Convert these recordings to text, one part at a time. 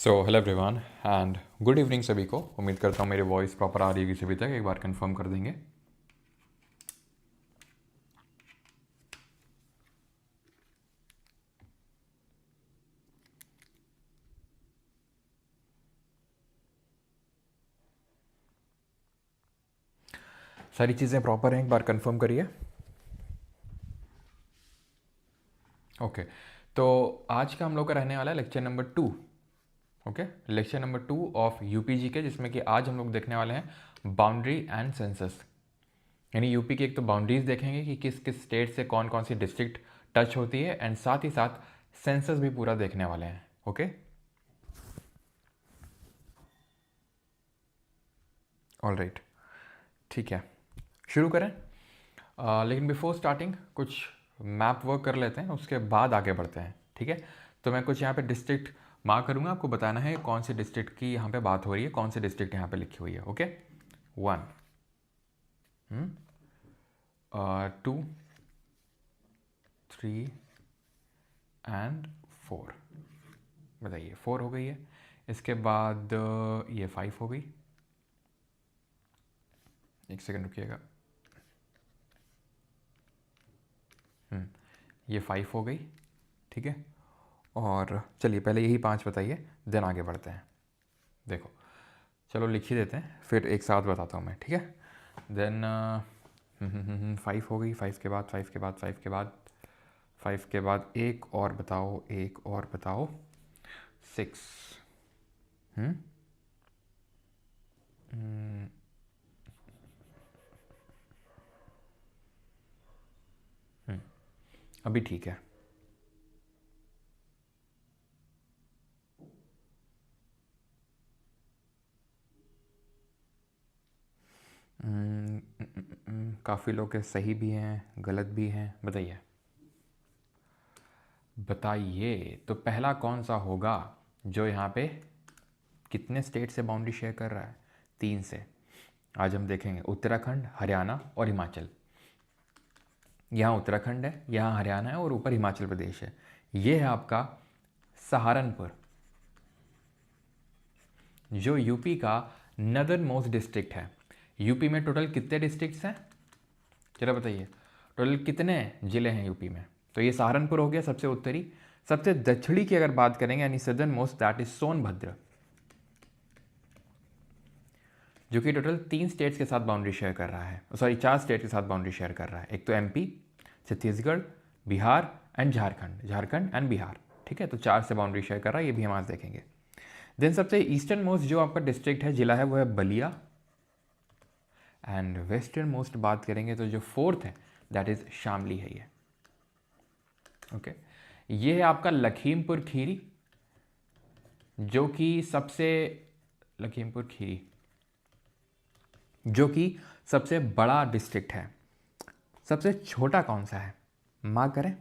So hello everyone and good evening सभी को। उम्मीद करता हूँ मेरी वॉइस प्रॉपर आ रही है सभी तक। एक बार कंफर्म कर देंगे। सारी चीज़ें प्रॉपर हैं, एक बार कंफर्म करिए। ओके, तो आज का हम लोग का रहने वाला है lecture number 2। Okay, lecture number 2 of UPG के, जिसमें कि आज हम लोग देखने वाले हैं बाउंड्री एंड सेंसस। यानी यूपी की एक तो बाउंड्रीज देखेंगे कि किस किस स्टेट से कौन कौन सी डिस्ट्रिक्ट टच होती है, एंड साथ ही साथ सेंसस भी पूरा देखने वाले हैं। ओके, ऑल राइट, ठीक है, शुरू करें। लेकिन बिफोर स्टार्टिंग कुछ मैप वर्क कर लेते हैं, उसके बाद आगे बढ़ते हैं। ठीक है, तो मैं कुछ यहाँ पे डिस्ट्रिक्ट मार्क करूँगा, आपको बताना है कौन से डिस्ट्रिक्ट की यहाँ पे बात हो रही है, कौन से डिस्ट्रिक्ट यहाँ पे लिखी हुई है। Okay, 1, 2, 3 and 4। बताइए, 4 हो गई है। इसके बाद ये 5 हो गई। एक सेकंड रुकिएगा। ये 5 हो गई। ठीक है, और चलिए पहले यही 5 बताइए, देन आगे बढ़ते हैं। देखो, चलो लिख ही देते हैं, फिर एक साथ बताता हूँ मैं। ठीक है, देन 5 हो गई। 5 के बाद 5 के बाद 5 के बाद 5 के बाद एक और बताओ, एक और बताओ, 6। अभी ठीक है। काफ़ी लोग के सही भी हैं, गलत भी हैं। बताइए बताइए, तो पहला कौन सा होगा जो यहाँ पे कितने स्टेट से बाउंड्री शेयर कर रहा है? 3 से। आज हम देखेंगे उत्तराखंड, हरियाणा और हिमाचल। यहाँ उत्तराखंड है, यहाँ हरियाणा है और ऊपर हिमाचल प्रदेश है। ये है आपका सहारनपुर, जो यूपी का नदर्न मोस्ट डिस्ट्रिक्ट है। यूपी में टोटल कितने डिस्ट्रिक्ट्स हैं? चलो बताइए, टोटल कितने ज़िले हैं यूपी में? तो ये सहारनपुर हो गया सबसे उत्तरी। सबसे दक्षिणी की अगर बात करेंगे, यानी southern most, that is Sonbhadra, जो कि टोटल 3 स्टेट्स के साथ बाउंड्री शेयर कर रहा है। सॉरी, 4 स्टेट के साथ बाउंड्री शेयर कर रहा है। एक तो MP, Chhattisgarh, Bihar and Jharkhand, Jharkhand and Bihar. ठीक है, तो 4 से बाउंड्री शेयर कर रहा है, ये भी हम आज देखेंगे। देन सबसे ईस्टर्न मोस्ट जो आपका डिस्ट्रिक्ट है, जिला है, वो है बलिया। एंड वेस्टर्न मोस्ट बात करेंगे तो जो 4th है, दैट इज शामली है ये। ओके, ये है आपका लखीमपुर खीरी, जो कि सबसे लखीमपुर खीरी जो कि सबसे बड़ा डिस्ट्रिक्ट है। सबसे छोटा कौन सा है? मार्क करें,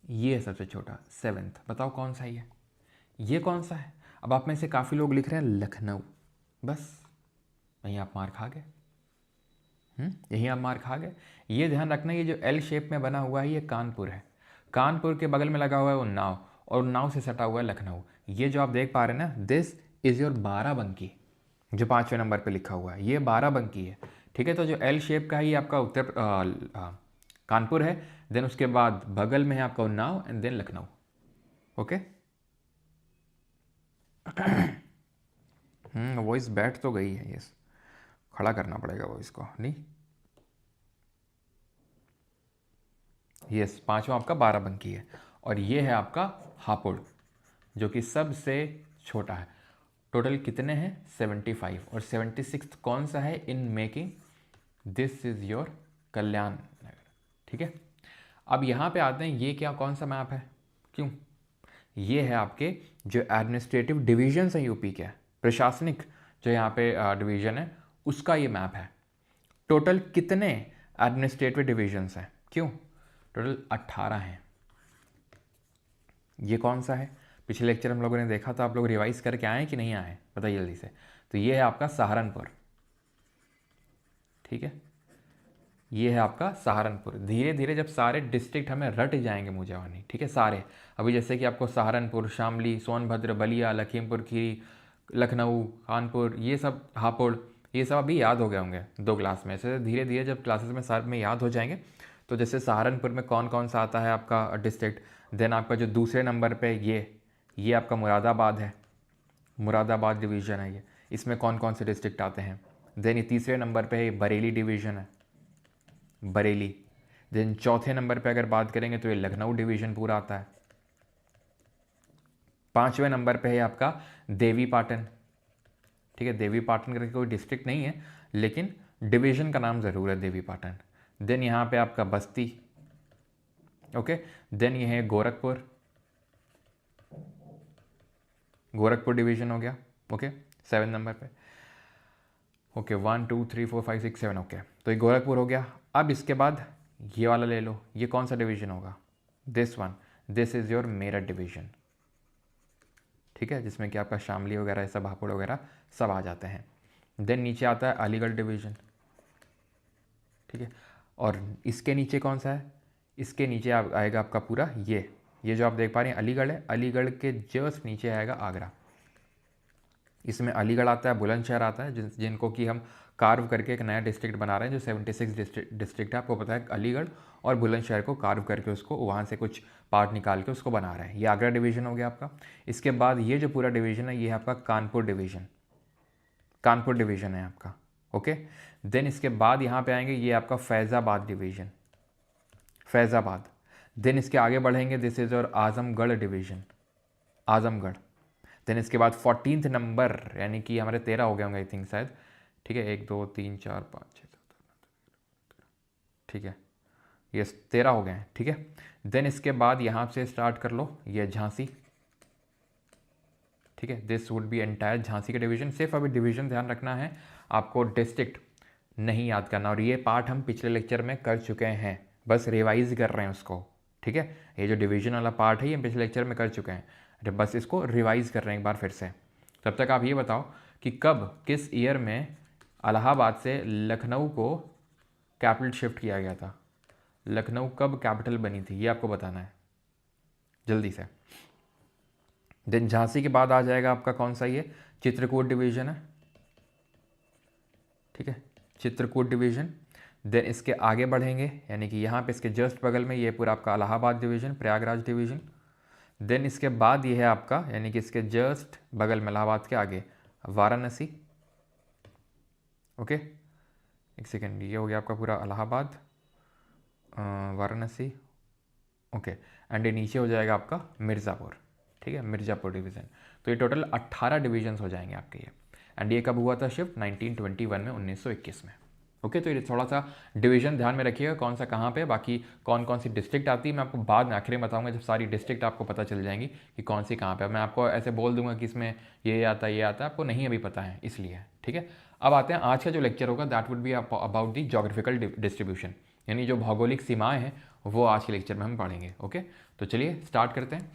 ये है सबसे छोटा, 7th। बताओ कौन सा है ये कौन सा है? अब आप में से काफ़ी लोग लिख रहे हैं लखनऊ। बस वहीं आप मार खा गए। यहीं आप मार खा गए। ये ध्यान रखना, ये जो एल शेप में बना हुआ है, ये कानपुर है। कानपुर के बगल में लगा हुआ है उन्नाव, और उन्नाव से सटा हुआ है लखनऊ। ये जो आप देख पा रहे हैं ना, दिस इज़ योर बाराबंकी, जो 5वें नंबर पे लिखा हुआ है, ये बाराबंकी है। ठीक है, तो जो एल शेप का है, ये आपका कानपुर है। देन उसके बाद बगल में है आपका Unnao, and then Lucknow. Okay, voice बैठ तो गई है, यस, खड़ा करना पड़ेगा वॉइस को, नहीं। यस, 5वां आपका बाराबंकी है, और ये है आपका हापुड़, जो कि सबसे छोटा है। टोटल कितने हैं? 75। और 76th कौन सा है in making? This is your Kalyan Nagar. ठीक है, अब यहाँ पे आते हैं, ये क्या कौन सा मैप है? क्यों? ये है आपके जो एडमिनिस्ट्रेटिव डिविजन्स हैं यूपी के, प्रशासनिक जो यहाँ पे डिवीजन है, उसका ये मैप है। टोटल कितने एडमिनिस्ट्रेटिव डिविजन्स हैं? क्यों? टोटल 18 हैं। ये कौन सा है? पिछले लेक्चर हम लोगों ने देखा था, आप लोग रिवाइज करके आए कि नहीं आए? बताइए जल्दी से। तो ये है आपका सहारनपुर। ठीक है, ये है आपका सहारनपुर। धीरे धीरे जब सारे डिस्ट्रिक्ट हमें रट जाएंगे मुझे वानी, ठीक है, सारे अभी जैसे कि आपको सहारनपुर, शामली, सोनभद्र, बलिया, लखीमपुर खीरी, लखनऊ, कानपुर, ये सब, हापुड़, ये सब अभी याद हो गए होंगे 2 क्लास में। ऐसे धीरे धीरे जब क्लासेस में साथ में याद हो जाएंगे, तो जैसे सहारनपुर में कौन कौन सा आता है आपका डिस्ट्रिक्ट, देन आपका जो दूसरे नंबर पे ये आपका मुरादाबाद है, मुरादाबाद डिवीज़न है ये, इसमें कौन कौन से डिस्ट्रिक्ट आते हैं। देन ये तीसरे नंबर पे है बरेली डिवीज़न है, बरेली। देन चौथे नंबर पे अगर बात करेंगे तो ये लखनऊ डिवीज़न पूरा आता है। 5वें नंबर पे है आपका देवी पाटन, ठीक है। देवी पाटन करके कोई डिस्ट्रिक्ट नहीं है, लेकिन डिवीज़न का नाम ज़रूर है देवी पाटन। देन यहाँ पे आपका बस्ती, ओके। देन ये है गोरखपुर, गोरखपुर डिवीज़न हो गया, ओके, 7 नंबर पे, ओके। 1 2 3 4 5 6 7, ओके। तो ये गोरखपुर हो गया। अब इसके बाद ये वाला ले लो, ये कौन सा डिवीज़न होगा, this one, this is your Meerut division, ठीक है, जिसमें कि आपका शामली वगैरह सब, हापुड़ वगैरह सब आ जाते हैं। देन नीचे आता है अलीगढ़ डिवीज़न, ठीक है। और इसके नीचे कौन सा है, इसके नीचे आएगा आपका पूरा ये जो आप देख पा रहे हैं अलीगढ़ है, अलीगढ़ के जस्ट नीचे आएगा आगरा। इसमें अलीगढ़ आता है, बुलंदशहर आता है, जिनको कि हम कार्व करके एक नया डिस्ट्रिक्ट बना रहे हैं, जो 76 डिस्ट्रिक्ट है, आपको पता है, अलीगढ़ और बुलंदशहर को कार्व करके उसको वहाँ से कुछ पार्ट निकाल के उसको बना रहे हैं। ये आगरा डिवीज़न हो गया आपका। इसके बाद ये जो पूरा डिवीज़न है ये है आपका कानपुर डिवीज़न, कानपुर डिवीज़न है आपका, ओके। देन इसके बाद यहाँ पे आएंगे, ये आपका फैज़ाबाद डिवीज़न, फैज़ाबाद। देन इसके आगे बढ़ेंगे, दिस इज़ और आज़मगढ़ डिवीज़न, आज़मगढ़। देन इसके बाद 14th नंबर, यानी कि हमारे 13 हो गए होंगे आई थिंक शायद, ठीक है, 1 2 3 4 5 6 7 ठीक है, ये 13 हो गए हैं, ठीक है। देन इसके बाद यहाँ से स्टार्ट कर लो, ये झांसी, ठीक है, this would be entire Jhansi का डिवीज़न। सिर्फ अभी डिवीज़न ध्यान रखना है, आपको डिस्ट्रिक्ट नहीं याद करना, और ये पार्ट हम पिछले लेक्चर में कर चुके हैं, बस रिवाइज कर रहे हैं उसको, ठीक है। ये जो डिवीज़न वाला पार्ट है ये पिछले लेक्चर में कर चुके हैं, बस इसको रिवाइज कर रहे हैं एक बार फिर से। तब तक आप ये बताओ कि कब, किस ईयर में इलाहाबाद से लखनऊ को कैपिटल शिफ्ट किया गया था, लखनऊ कब कैपिटल बनी थी, ये आपको बताना है जल्दी से। देन झांसी के बाद आ जाएगा आपका कौन सा, ये चित्रकूट डिवीज़न है, ठीक है, चित्रकूट डिवीज़न। देन इसके आगे बढ़ेंगे, यानी कि यहाँ पे इसके जस्ट बगल में ये पूरा आपका Allahabad division, Prayagraj division. Then इसके बाद ये है आपका, यानी कि इसके जस्ट बगल में इलाहाबाद के आगे वाराणसी, ओके। एक सेकेंड, ये हो गया आपका पूरा इलाहाबाद, वाराणसी, ओके। एंड ये नीचे हो जाएगा आपका मिर्ज़ापुर, ठीक है, मिर्ज़ापुर डिवीज़न। तो ये टोटल 18 डिवीजन्स हो जाएंगे आपके ये। एंड ये कब हुआ था शिफ्ट, 1921 में, 1921 में, ओके। तो ये थोड़ा सा डिवीज़न ध्यान में रखिएगा कौन सा कहाँ पे, बाकी कौन कौन सी डिस्ट्रिक्ट आती है मैं आपको बाद में आखिरी में बताऊंगा, जब सारी डिस्ट्रिक्ट आपको पता चल जाएंगी कि कौन सी कहाँ पे। मैं आपको ऐसे बोल दूंगा कि इसमें ये आता है, आपको नहीं अभी पता है, इसलिए, ठीक है। अब आते हैं आज का जो लेक्चर होगा, that would be about the geographical distribution, यानी जो भौगोलिक सीमाएँ हैं वो आज के लेक्चर में हम पढ़ेंगे, ओके। तो चलिए स्टार्ट करते हैं।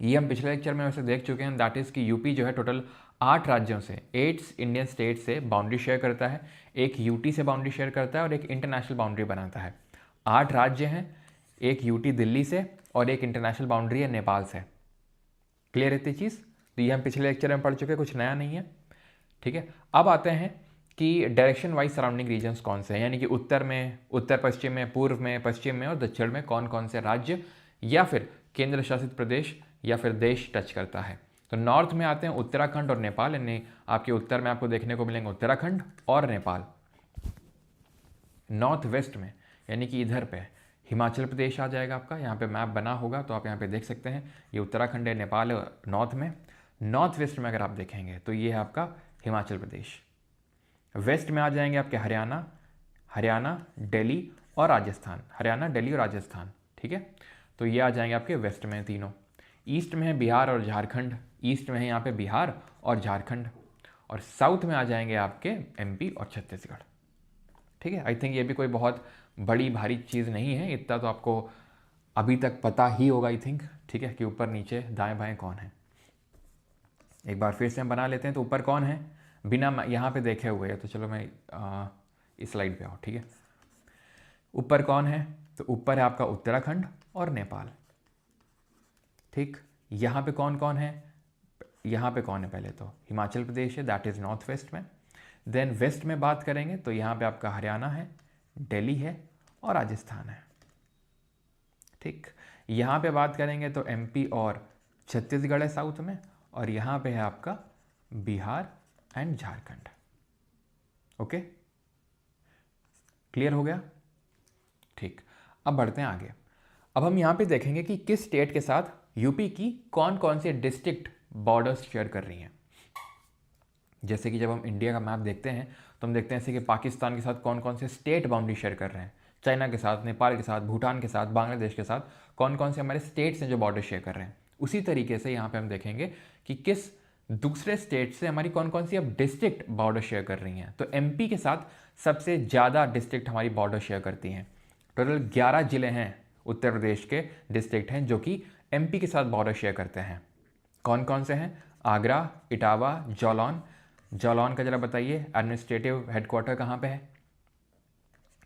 ये हम पिछले लेक्चर में वैसे देख चुके हैं, दैट इज़ कि यूपी जो है टोटल 8 राज्यों से, 8 इंडियन स्टेट से बाउंड्री शेयर करता है, एक यूटी से बाउंड्री शेयर करता है और एक इंटरनेशनल बाउंड्री बनाता है। 8 राज्य हैं, एक यूटी दिल्ली से और एक इंटरनेशनल बाउंड्री है नेपाल से। क्लियर है ये चीज़? तो ये हम पिछले लेक्चर में पढ़ चुके हैं, कुछ नया नहीं है, ठीक है। अब आते हैं कि डायरेक्शन वाइज सराउंडिंग रीजन्स कौन से हैं, यानी कि उत्तर में, उत्तर पश्चिम में, पूर्व में, पश्चिम में और दक्षिण में कौन कौन से राज्य या फिर केंद्र शासित प्रदेश या फिर देश टच करता है। तो नॉर्थ में आते हैं उत्तराखंड और नेपाल, यानी आपके उत्तर में आपको देखने को मिलेंगे उत्तराखंड और नेपाल। नॉर्थ वेस्ट में, यानी कि इधर पे हिमाचल प्रदेश आ जाएगा आपका, यहाँ पे मैप बना होगा तो आप यहाँ पे देख सकते हैं, ये उत्तराखंड है, नेपाल है नॉर्थ में। नॉर्थ वेस्ट में अगर आप देखेंगे तो ये है आपका हिमाचल प्रदेश। वेस्ट में आ जाएंगे आपके हरियाणा, दिल्ली और राजस्थान, हरियाणा, दिल्ली और राजस्थान, ठीक है। तो ये आ जाएंगे आपके वेस्ट में तीनों। ईस्ट में है बिहार और झारखंड, ईस्ट में है यहाँ पे बिहार और झारखंड, और साउथ में आ जाएंगे आपके एमपी और छत्तीसगढ़, ठीक है। आई थिंक ये भी कोई बहुत बड़ी भारी चीज़ नहीं है, इतना तो आपको अभी तक पता ही होगा आई थिंक, ठीक है, कि ऊपर नीचे दाएं बाएं कौन है। एक बार फिर से हम बना लेते हैं। तो ऊपर कौन है बिना यहाँ पे देखे हुए है, तो चलो मैं इस स्लाइड पे आओ, ठीक है। ऊपर कौन है, तो ऊपर है आपका उत्तराखंड और नेपाल, ठीक। यहाँ पे कौन कौन है, यहाँ पे कौन है, पहले तो हिमाचल प्रदेश है, दैट इज़ नॉर्थ वेस्ट में। देन वेस्ट में बात करेंगे तो यहाँ पे आपका हरियाणा है, दिल्ली है और राजस्थान है, ठीक। यहाँ पे बात करेंगे तो एमपी और छत्तीसगढ़ है साउथ में, और यहाँ पे है आपका Bihar and Jharkhand. Okay, clear हो गया, ठीक। अब बढ़ते हैं आगे। अब हम यहाँ पे देखेंगे कि किस स्टेट के साथ यूपी की कौन कौन से डिस्ट्रिक्ट बॉर्डर्स शेयर कर रही हैं। जैसे कि जब हम इंडिया का मैप देखते हैं तो हम देखते हैं जैसे कि पाकिस्तान के साथ कौन कौन से स्टेट बाउंड्री शेयर कर रहे हैं, चाइना के साथ, नेपाल के साथ, भूटान के साथ, बांग्लादेश के साथ कौन कौन से हमारे स्टेट्स हैं जो बॉर्डर शेयर कर रहे हैं। उसी तरीके से यहाँ पे हम देखेंगे कि किस दूसरे स्टेट से हमारी कौन कौन सी अब डिस्ट्रिक्ट बॉर्डर शेयर कर रही हैं। तो एमपी के साथ सबसे ज़्यादा डिस्ट्रिक्ट हमारी बॉर्डर शेयर करती हैं। टोटल 11 जिले हैं उत्तर प्रदेश के डिस्ट्रिक्ट हैं जो कि एमपी के साथ बॉर्डर शेयर करते हैं। कौन कौन से हैं? आगरा, इटावा, जालौन। जालौन का जरा बताइए एडमिनिस्ट्रेटिव हेडक्वार्टर कहाँ पे है?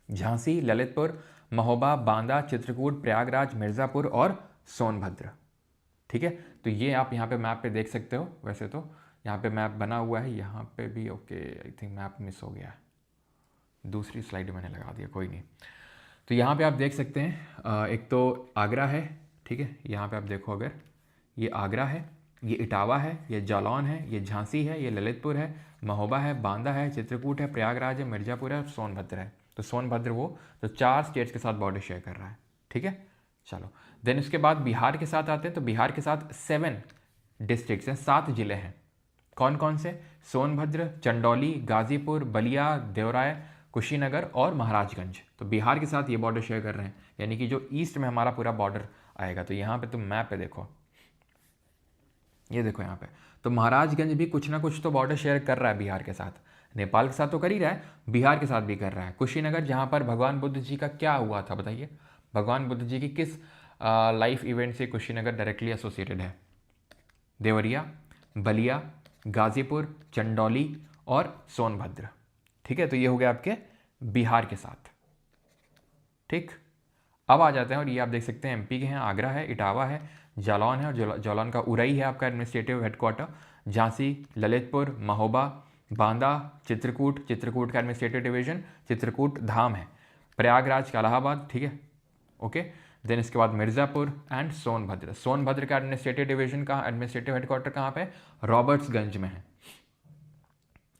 झांसी, ललितपुर, महोबा, बांदा, चित्रकूट, प्रयागराज, मिर्ज़ापुर और सोनभद्र, ठीक है। तो ये आप यहाँ पे मैप पे देख सकते हो। वैसे तो यहाँ पे मैप बना हुआ है, यहाँ पे भी okay, I think map miss हो गया है, दूसरी स्लाइड मैंने लगा दिया, कोई नहीं। तो यहाँ पे आप देख सकते हैं एक तो आगरा है, ठीक है, यहाँ पे आप देखो अगर ये आगरा है, ये इटावा है, ये जालौन है, ये झांसी है, ये ललितपुर है, महोबा है, बांदा है, चित्रकूट है, प्रयागराज है, मिर्ज़ापुर है और सोनभद्र है। तो सोनभद्र वो तो 4 स्टेट्स के साथ बॉर्डर शेयर कर रहा है, ठीक है। चलो देन उसके बाद बिहार के साथ आते हैं। तो बिहार के साथ 7 डिस्ट्रिक्ट्स हैं, 7 जिले हैं। कौन कौन से? सोनभद्र, चंदौली, गाजीपुर, बलिया, देवराय, कुशीनगर और महाराजगंज। तो बिहार के साथ ये बॉर्डर शेयर कर रहे हैं, यानी कि जो ईस्ट में हमारा पूरा बॉर्डर आएगा। तो यहाँ पे तुम मैप पे देखो, ये देखो यहाँ पे, तो महाराजगंज भी कुछ ना कुछ तो बॉर्डर शेयर कर रहा है बिहार के साथ। नेपाल के साथ तो कर ही रहा है, बिहार के साथ भी कर रहा है। कुशीनगर जहाँ पर भगवान बुद्ध जी का क्या हुआ था बताइए, भगवान बुद्ध जी की किस लाइफ इवेंट से कुशीनगर डायरेक्टली एसोसिएटेड है? देवरिया, बलिया, गाजीपुर, चंदौली और सोनभद्र, ठीक है। तो ये हो गया आपके बिहार के साथ, ठीक। अब आ जाते हैं और ये आप देख सकते हैं एमपी के हैं, आगरा है, इटावा है, जालौन है और जालौन का उरई है आपका एडमिनिस्ट्रेटिव हेडक्वार्टर, झांसी, ललितपुर, महोबा, बांदा, चित्रकूट, चित्रकूट का एडमिनिस्ट्रेटिव डिवीजन चित्रकूट धाम है, प्रयागराज का इलाहाबाद, ठीक है, ओके। देन इसके बाद मिर्ज़ापुर एंड सोनभद्र। सोनभद्र का एडमिनिस्ट्रेटिव डिवीजन का एडमिनिस्ट्रेटिव हेडक्वार्टर कहाँ पे? रॉबर्ट्सगंज में है।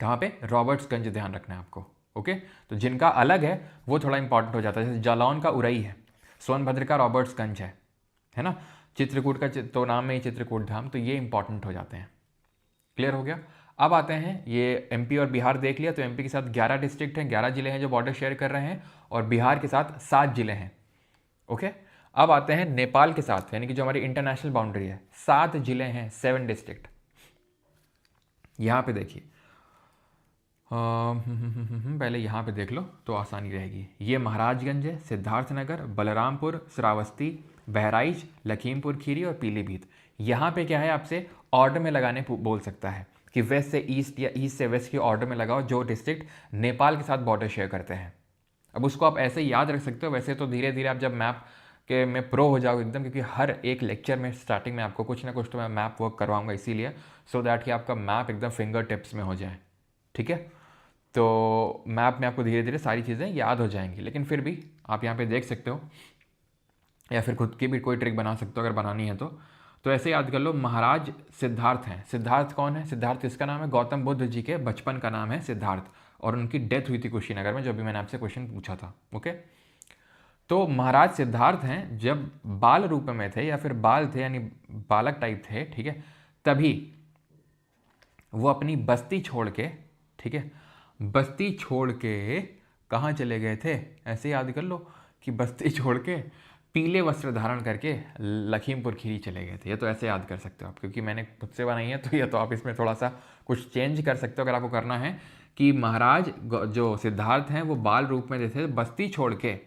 कहाँ पे? रॉबर्ट्सगंज, ध्यान रखना है आपको, ओके। तो जिनका अलग है वो थोड़ा इंपॉर्टेंट हो जाता है, जैसे जालौन का उरई है, सोनभद्र का रॉबर्ट्सगंज है ना, चित्रकूट का तो नाम में ही चित्रकूट धाम, तो ये इंपॉर्टेंट हो जाते हैं। क्लियर हो गया। अब आते हैं, ये एमपी और बिहार देख लिया। तो एमपी के साथ 11 डिस्ट्रिक्ट हैं, 11 जिले हैं जो बॉर्डर शेयर कर रहे हैं, और बिहार के साथ 7 जिले हैं, ओके। अब आते हैं नेपाल के साथ, यानी कि जो हमारी इंटरनेशनल बाउंड्री है, 7 जिले हैं, 7 डिस्ट्रिक्ट। यहाँ पे देखिए, पहले यहाँ पे देख लो तो आसानी रहेगी। ये महाराजगंज है, सिद्धार्थनगर, बलरामपुर, श्रावस्ती, बहराइच, लखीमपुर खीरी और पीलीभीत। यहाँ पे क्या है, आपसे ऑर्डर में लगाने बोल सकता है कि वेस्ट से ईस्ट या ईस्ट से वेस्ट की ऑर्डर में लगाओ जो डिस्ट्रिक्ट नेपाल के साथ बॉर्डर शेयर करते हैं। अब उसको आप ऐसे याद रख सकते हो। वैसे तो धीरे धीरे आप जब मैप के में प्रो हो जाओगे एकदम, क्योंकि हर एक लेक्चर में स्टार्टिंग में आपको कुछ ना कुछ तो मैं मैप वर्क करवाऊंगा, इसीलिए सो दैट कि आपका मैप एकदम फिंगर टिप्स में हो जाए, ठीक है। तो मैप में आपको धीरे धीरे सारी चीज़ें याद हो जाएंगी, लेकिन फिर भी आप यहाँ पे देख सकते हो, या फिर खुद की भी कोई ट्रिक बना सकते हो अगर बनानी है तो ऐसे याद कर लो। महाराज सिद्धार्थ हैं। सिद्धार्थ कौन है? सिद्धार्थ किसका नाम है? गौतम बुद्ध जी के बचपन का नाम है सिद्धार्थ, और उनकी डेथ हुई थी कुशीनगर में, जो भी मैंने आपसे क्वेश्चन पूछा था, ओके। तो महाराज सिद्धार्थ हैं जब बाल रूप में थे, या फिर बाल थे यानी बालक टाइप थे, ठीक है, तभी वो अपनी बस्ती छोड़ के, ठीक है, बस्ती छोड़ के कहाँ चले गए थे? ऐसे याद कर लो कि बस्ती छोड़ के पीले वस्त्र धारण करके लखीमपुर खीरी चले गए थे। ये तो ऐसे याद कर सकते हो आप, क्योंकि मैंने खुद से बनाई है, तो ये तो आप इसमें थोड़ा सा कुछ चेंज कर सकते हो अगर आपको करना है कि महाराज जो सिद्धार्थ हैं वो बाल रूप में थे, बस्ती छोड़ के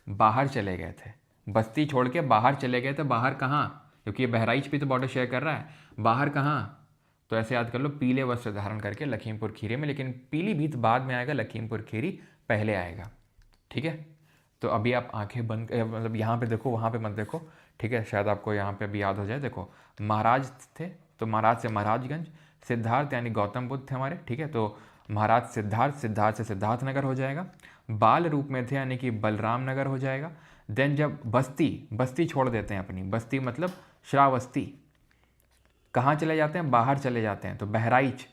बाहर चले गए थे, बस्ती छोड़ के बाहर चले गए थे। बाहर कहाँ? क्योंकि ये बहराइच भी तो बॉर्डर शेयर कर रहा है, बाहर कहाँ? तो ऐसे याद कर लो, पीले वस्त्र धारण करके लखीमपुर खीरी में, लेकिन पीलीभीत बाद में आएगा, लखीमपुर खीरी पहले आएगा, ठीक है। तो अभी आप आंखें बंद, मतलब यहाँ पे देखो वहाँ पे मत देखो, ठीक है, शायद आपको यहाँ पे भी याद हो जाए। देखो महाराज थे तो महाराज से महाराजगंज, सिद्धार्थ यानी गौतम बुद्ध थे हमारे, ठीक है, तो महाराज सिद्धार्थ, सिद्धार्थ से सिद्धार्थ नगर हो जाएगा। बाल रूप में थे यानी कि बलराम नगर हो जाएगा। देन जब बस्ती, बस्ती छोड़ देते हैं अपनी, बस्ती मतलब श्रावस्ती, कहाँ चले जाते हैं, बाहर चले जाते हैं, तो बहराइच।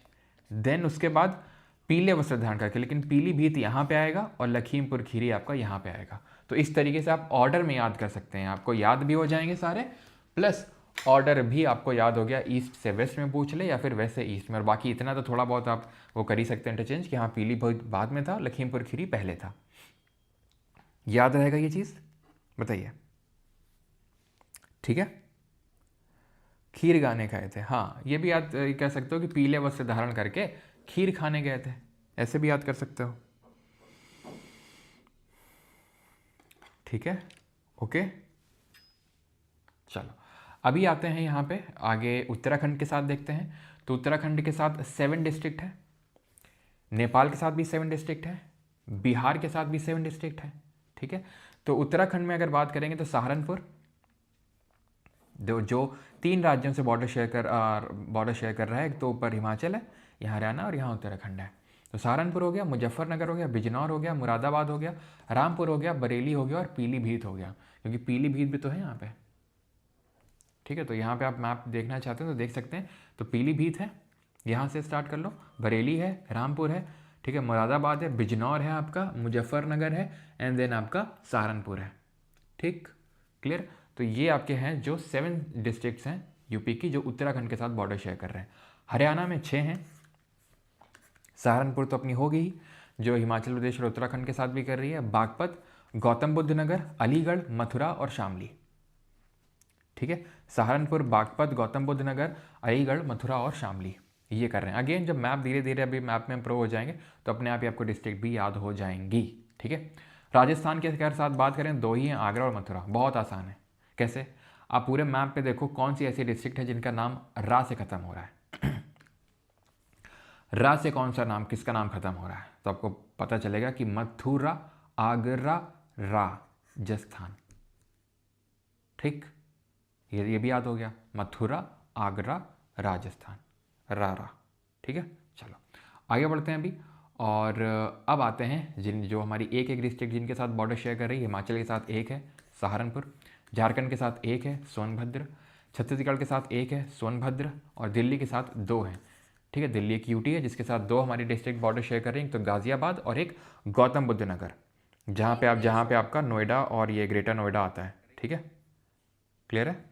देन उसके बाद पीले वस्त्र धारण करके, लेकिन पीलीभीत यहाँ पे आएगा और लखीमपुर खीरी आपका यहाँ पे आएगा। तो इस तरीके से आप ऑर्डर में याद कर सकते हैं, आपको याद भी हो जाएंगे सारे, प्लस ऑर्डर भी आपको याद हो गया, ईस्ट से वेस्ट में पूछ ले या फिर वेस्ट से ईस्ट में। और बाकी इतना तो थोड़ा बहुत आप वो कर ही सकते हैं इंटरचेंज कि हाँ पीलीभीत बाद में था, लखीमपुर खीरी पहले था। याद रहेगा ये चीज़, बताइए, ठीक है। खीर गाने गए थे, हाँ ये भी याद कह सकते हो कि पीले वस्त्र धारण करके खीर खाने गए थे, ऐसे भी याद कर सकते हो, ठीक है, ओके। चलो अभी आते हैं यहाँ पे आगे उत्तराखंड के साथ देखते हैं। तो उत्तराखंड के साथ 7 डिस्ट्रिक्ट है, नेपाल के साथ भी 7 डिस्ट्रिक्ट है, बिहार के साथ भी 7 डिस्ट्रिक्ट है, ठीक है। तो उत्तराखंड में अगर बात करेंगे तो सहारनपुर, जो 3 राज्यों से बॉर्डर शेयर कर रहा है, एक तो ऊपर हिमाचल है, यहाँ हरियाणा और यहाँ उत्तराखंड है। तो सहारनपुर हो गया, मुजफ्फरनगर हो गया, बिजनौर हो गया, मुरादाबाद हो गया, रामपुर हो गया, बरेली हो गया और पीलीभीत हो गया, क्योंकि पीलीभीत भी तो है यहाँ पे, ठीक है। तो यहाँ पे आप मैप देखना चाहते हैं तो देख सकते हैं। तो पीलीभीत है, यहाँ से स्टार्ट कर लो, बरेली है, रामपुर है, ठीक है, मुरादाबाद है, बिजनौर है आपका, मुजफ्फरनगर है, एंड देन आपका सहारनपुर है, ठीक, क्लियर। तो ये आपके हैं जो 7 डिस्ट्रिक्ट्स हैं यूपी की, जो उत्तराखंड के साथ बॉर्डर शेयर कर रहे हैं। हरियाणा में 6 हैं, सहारनपुर तो अपनी हो गई, जो हिमाचल प्रदेश और उत्तराखंड के साथ भी कर रही है, बागपत, गौतम बुद्ध नगर, अलीगढ़, मथुरा और शामली, ठीक है। सहारनपुर, बागपत, गौतम बुद्ध नगर, अलीगढ़, मथुरा और शामली, ये कर रहे हैं। अगेन जब मैप धीरे धीरे अभी मैप में प्रो हो जाएंगे तो अपने आप ही आपको डिस्ट्रिक्ट भी याद हो जाएंगी, ठीक है। राजस्थान के अगर साथ बात करें 2 ही हैं, आगरा और मथुरा। बहुत आसान है, कैसे, आप पूरे मैप पे देखो कौन सी ऐसी डिस्ट्रिक्ट है जिनका नाम रा से खत्म हो रहा है, रा से कौन सा नाम, किसका नाम खत्म हो रहा है, तो आपको पता चलेगा कि मथुरा, आगरा, राजस्थान, ठीक, ये भी याद हो गया, मथुरा, आगरा, राजस्थान, रा, ठीक है। चलो आगे बढ़ते हैं अभी, और अब आते हैं जो हमारी एक एक डिस्ट्रिक्ट जिनके साथ बॉर्डर शेयर कर रही है। हिमाचल के साथ 1 है सहारनपुर, झारखंड के साथ 1 है सोनभद्र, छत्तीसगढ़ के साथ 1 है सोनभद्र, और दिल्ली के साथ 2 हैं, ठीक है। दिल्ली एक यूटी है जिसके साथ 2 हमारी डिस्ट्रिक्ट बॉर्डर शेयर कर रही हैं, तो गाजियाबाद और एक गौतम बुद्ध नगर, जहाँ पे आपका नोएडा और ये ग्रेटर नोएडा आता है, ठीक है, क्लियर है।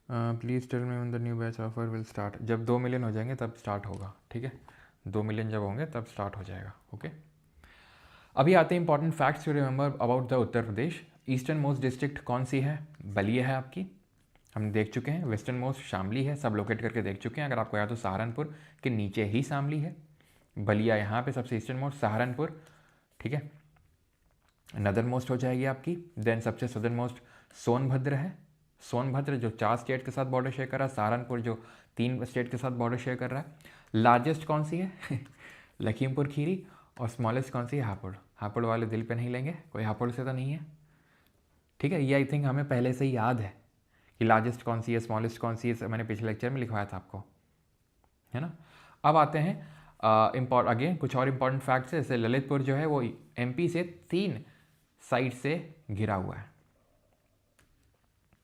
Please tell me when the new batch offer will start. जब 2 मिलियन हो जाएंगे तब स्टार्ट होगा, ठीक है, 2 मिलियन जब होंगे तब स्टार्ट हो जाएगा, ओके। अभी आते हैं important facts to remember about the Uttar Pradesh. Eastern most district कौन सी है, बलिया है आपकी, हम देख चुके हैं। वेस्टर्न मोस्ट शामली है, सब लोकेट करके देख चुके हैं। अगर आपको याद हो सहारनपुर के नीचे ही शामली है, बलिया यहाँ पे सबसे ईस्टर्न मोस्ट, सहारनपुर, ठीक है, नदर्न मोस्ट हो जाएगी आपकी। देन सबसे सदर्न मोस्ट सोनभद्र है, सोनभद्र जो 4 स्टेट के साथ बॉर्डर शेयर कर रहा है, सहारनपुर जो 3 स्टेट के साथ बॉर्डर शेयर कर रहा है। लार्जेस्ट कौन सी है लखीमपुर खीरी, और स्मॉलेस्ट कौन सी है, हापुड़। हापुड़ वाले दिल पे नहीं लेंगे, कोई हापुड़ से तो नहीं है, ठीक है। ये आई थिंक हमें पहले से ही याद है कि लार्जेस्ट कौन सी है, स्मॉलेस्ट कौन सी है, मैंने पिछले लेक्चर में लिखवाया था आपको, है ना। अब आते हैं अगेन कुछ और इंपॉर्टेंट फैक्ट्स है, जैसे ललितपुर जो है वो एमपी से 3 साइड से घिरा हुआ है।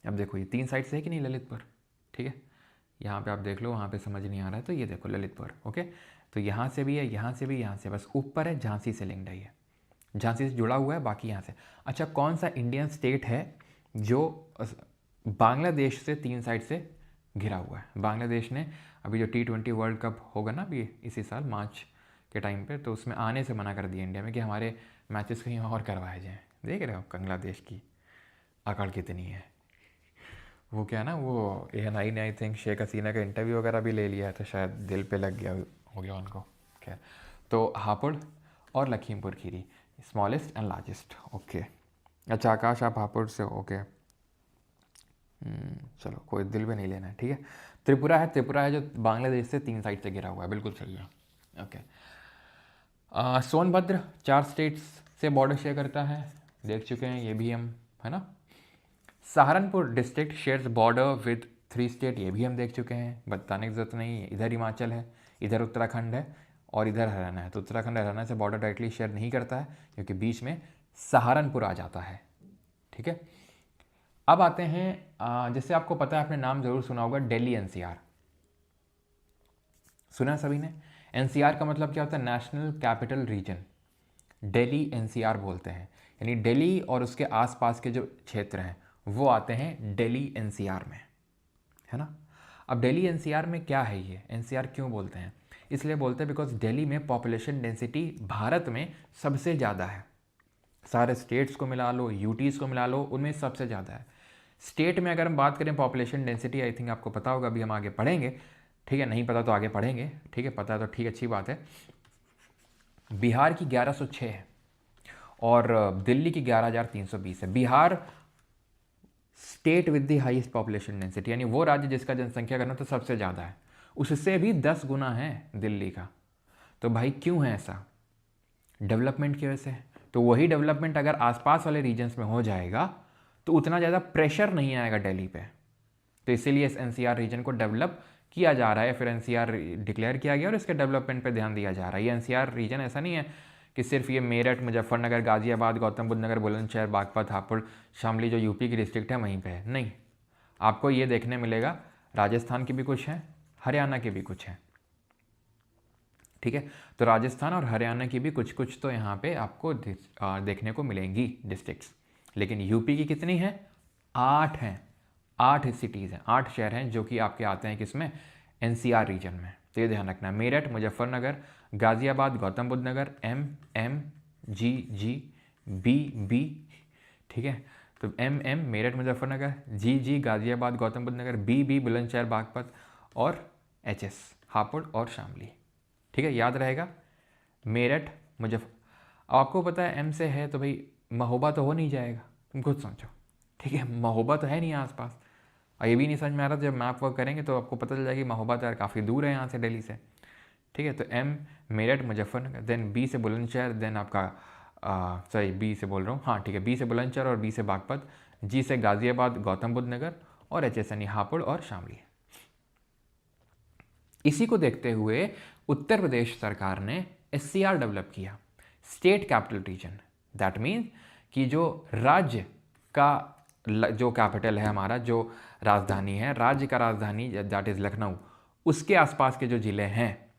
अब देखो ये 3 साइड से है कि नहीं ललितपुर, ठीक है, यहाँ पे आप देख लो, वहाँ पे समझ नहीं आ रहा है तो ये देखो ललितपुर, ओके। तो यहाँ से भी है, यहाँ से भी, यहाँ से, बस ऊपर है झांसी से लिंक्ड है, ये झांसी से जुड़ा हुआ है, बाकी यहाँ से। अच्छा कौन सा इंडियन स्टेट है जो बांग्लादेश से 3 साइड से घिरा हुआ है। बांग्लादेश ने अभी जो T20 वर्ल्ड कप होगा ना अभी इसी साल मार्च के टाइम पे, तो उसमें आने से मना कर दिया इंडिया में कि हमारे मैचेस कहीं और करवाए जाएँ। देख रहे हो बांग्लादेश की अकड़ कितनी है। वो क्या ना, वो ANI ने आई थिंक शेख हसीना का इंटरव्यू वगैरह भी ले लिया है, तो शायद दिल पे लग गया हो गया उनको। खैर, तो हापुड़ और Lakhimpur Kheri smallest and largest, okay. अच्छा आकाश आप हापुड़ से हो, ओके, चलो कोई दिल पे नहीं लेना है, ठीक है। त्रिपुरा है जो बांग्लादेश से 3 साइड से घिरा हुआ है, बिल्कुल सही है, ओके। सोनभद्र 4 स्टेट्स से बॉर्डर शेयर करता है, देख चुके हैं ये भी हम, है ना। Saharanpur district shares border with 3 state, ये भी हम देख चुके हैं, बताने की ज़रूरत नहीं है। इधर हिमाचल है, इधर उत्तराखंड है और इधर हरियाणा है। तो उत्तराखंड हरियाणा से बॉर्डर डायरेक्टली शेयर नहीं करता है क्योंकि बीच में सहारनपुर आ जाता है, ठीक है। अब आते हैं, जैसे आपको पता है, आपने नाम जरूर सुना होगा, दिल्ली एनसीआर। सुना है सभी ने? एनसीआर का मतलब क्या होता है? National capital reason. Delhi NCR बोलते हैं, यानी दिल्ली और उसके आसपास के जो क्षेत्र हैं वो आते हैं दिल्ली एनसीआर में, है ना। अब दिल्ली एनसीआर में क्या है, ये एनसीआर क्यों बोलते हैं? इसलिए बोलते हैं बिकॉज दिल्ली में पॉपुलेशन डेंसिटी भारत में सबसे ज़्यादा है। सारे स्टेट्स को मिला लो, यूटीज़ को मिला लो, उनमें सबसे ज़्यादा है। स्टेट में अगर हम बात करें पॉपुलेशन डेंसिटी, आई थिंक आपको पता होगा, अभी हम आगे पढ़ेंगे, ठीक है। नहीं पता तो आगे पढ़ेंगे, ठीक है। पता है तो ठीक, अच्छी बात है। बिहार की 1106 है और दिल्ली की 11,320 है। Bihar state with the highest population density, यानी वो राज्य जिसका जनसंख्या घनत्व तो सबसे ज़्यादा है, उससे भी 10 गुना है दिल्ली का। तो भाई क्यों है ऐसा? डेवलपमेंट की वजह से। तो वही डेवलपमेंट अगर आसपास वाले रीजन्स में हो जाएगा तो उतना ज़्यादा प्रेशर नहीं आएगा दिल्ली पे। तो इसीलिए इस एनसीआर रीजन को डेवलप किया जा रहा है, फिर एनसीआर डिक्लेयर किया गया और इसके डेवलपमेंट पे ध्यान दिया जा रहा है। ये एनसीआर रीजन ऐसा नहीं है कि सिर्फ ये मेरठ, मुजफ्फरनगर, गाजियाबाद, गौतम बुद्ध नगर, बुलंदशहर, बागपत, हापुड़, शामली जो यूपी की डिस्ट्रिक्ट है वहीं पे है, नहीं। आपको ये देखने मिलेगा राजस्थान की भी कुछ है, हरियाणा की भी कुछ है, ठीक है। तो राजस्थान और हरियाणा की भी कुछ कुछ तो यहाँ पे आपको देखने को मिलेंगी डिस्ट्रिक्ट्स। लेकिन यूपी की कितनी है? 8 हैं, 8 सिटीज़ हैं, 8 शहर हैं जो कि आपके आते हैं किसमें? एनसीआर रीजन में। तो ये ध्यान रखना, मेरठ, मुजफ्फरनगर, गाजियाबाद, गौतम बुद्ध नगर, एम, जी, बी, ठीक है। तो एम मेरठ, मुजफ्फरनगर, जी गाजियाबाद, गौतम बुद्ध नगर, बी बुलंदशहर, बागपत और एच हापुड़ और शामली, ठीक है। याद रहेगा, मेरठ, मुजफ्फर। आपको पता है एम से है तो भाई महोबा तो हो नहीं जाएगा, तुम खुद सोचो, ठीक है। महोबा तो है नहीं आसपास, और ये भी नहीं समझ में आ रहा, जब मैप वर्क करेंगे तो आपको पता चल जाएगा कि महोबा तो यार काफ़ी दूर है यहाँ से, दिल्ली से, ठीक है। तो M Meerut, Muzaffarnagar, then B से बुलंदशहर, देन आपका सॉरी बी से बोल रहा हूँ, हाँ ठीक है, बी से बुलंदशहर और बी से बागपत, जी से गाजियाबाद, गौतम बुद्ध नगर और एच एस यानी हापुड़ और शामली। इसी को देखते हुए उत्तर प्रदेश सरकार ने एससीआर डेवलप किया, state capital region. That means कि जो राज्य का जो कैपिटल है हमारा, जो राजधानी है, राज्य का राजधानी दैट इज़ लखनऊ, उसके आसपास के जो ज़िले हैं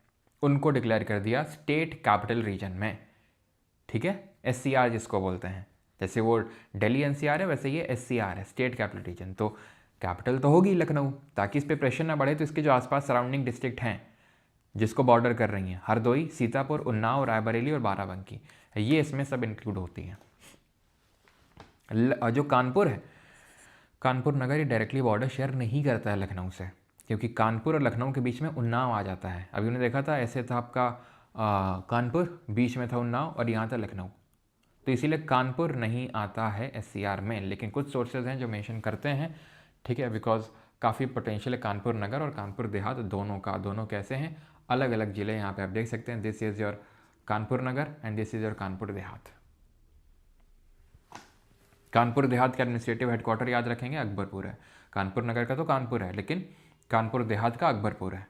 उनको डिक्लेयर कर दिया स्टेट कैपिटल रीजन में, ठीक है। एससीआर जिसको बोलते हैं, जैसे वो दिल्ली एनसीआर है वैसे ये एससीआर है, स्टेट कैपिटल रीजन। तो कैपिटल तो होगी लखनऊ, ताकि इस पर प्रेशर ना बढ़े, तो इसके जो आसपास सराउंडिंग डिस्ट्रिक्ट हैं जिसको बॉर्डर कर रही हैं, हरदोई, सीतापुर, उन्नाव, रायबरेली और बाराबंकी, ये इसमें सब इंक्लूड होती हैं। जो कानपुर है, कानपुर नगर ये डायरेक्टली बॉर्डर शेयर नहीं करता है लखनऊ से, क्योंकि कानपुर और लखनऊ के बीच में उन्नाव आ जाता है। अभी उन्होंने देखा था, ऐसे था आपका कानपुर, बीच में था उन्नाव और यहाँ था लखनऊ, तो इसीलिए कानपुर नहीं आता है एससीआर में। लेकिन कुछ सोर्सेज हैं जो मेंशन करते हैं, ठीक है, बिकॉज काफ़ी पोटेंशियल है कानपुर नगर और कानपुर देहात दोनों का। दोनों कैसे हैं? अलग अलग ज़िले यहाँ पे आप देख सकते हैं। This is your Kanpur Nagar and this is your Kanpur Dehat. Kanpur Dehat का एडमिनिस्ट्रेटिव हेडक्वार्टर याद रखेंगे अकबरपुर है, कानपुर नगर का तो कानपुर है, लेकिन कानपुर देहात का अकबरपुर है।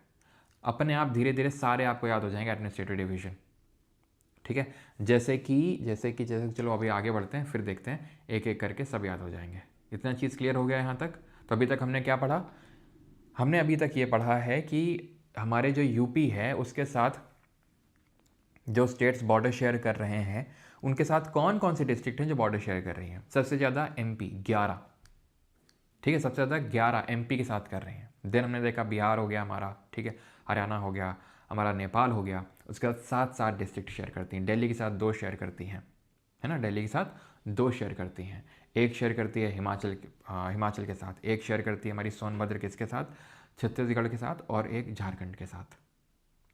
अपने आप धीरे धीरे सारे आपको याद हो जाएंगे एडमिनिस्ट्रेटिव डिवीजन, ठीक है। जैसे कि चलो अभी आगे बढ़ते हैं, फिर देखते हैं एक एक करके सब याद हो जाएंगे। इतना चीज़ क्लियर हो गया यहाँ तक? तो अभी तक हमने क्या पढ़ा? हमने अभी तक ये पढ़ा है कि हमारे जो यूपी है उसके साथ जो स्टेट्स बॉर्डर शेयर कर रहे हैं उनके साथ कौन कौन सी डिस्ट्रिक्ट हैं जो बॉर्डर शेयर कर रही हैं। सबसे ज़्यादा एमपी 11, ठीक है, सबसे ज़्यादा 11 एमपी के साथ कर रहे हैं। देन हमने देखा बिहार हो गया हमारा, ठीक है, हरियाणा हो गया हमारा, नेपाल हो गया, उसके बाद 7 डिस्ट्रिक्ट शेयर करती हैं। दिल्ली के साथ 2 शेयर करती हैं, है ना, दिल्ली के साथ 2 शेयर करती हैं। एक शेयर करती है हिमाचल के साथ, एक शेयर करती है हमारी सोनभद्र किसके साथ, छत्तीसगढ़ के साथ, और एक झारखंड के साथ,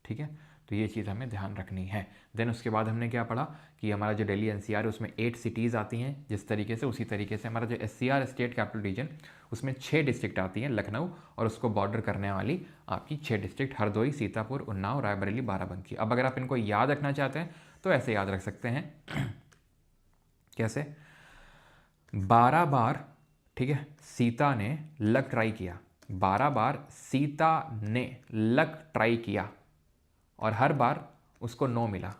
ठीक है। तो ये चीज़ हमें ध्यान रखनी है। देन उसके बाद हमने क्या पढ़ा कि हमारा जो दिल्ली एनसीआर है उसमें 8 सिटीज़ आती हैं जिस तरीके से, उसी तरीके से हमारा जो एससीआर स्टेट कैपिटल रीजन उसमें 6 डिस्ट्रिक्ट आती हैं, लखनऊ और उसको बॉर्डर करने वाली आपकी 6 डिस्ट्रिक्ट, हरदोई, सीतापुर, उन्नाव, रायबरेली, बाराबंकी। अब अगर आप इनको याद रखना चाहते हैं तो ऐसे याद रख सकते हैं कैसे? 12 बार, ठीक है, सीता ने लक ट्राई किया, 12 बार सीता ने लक ट्राई किया और हर बार उसको नो मिला,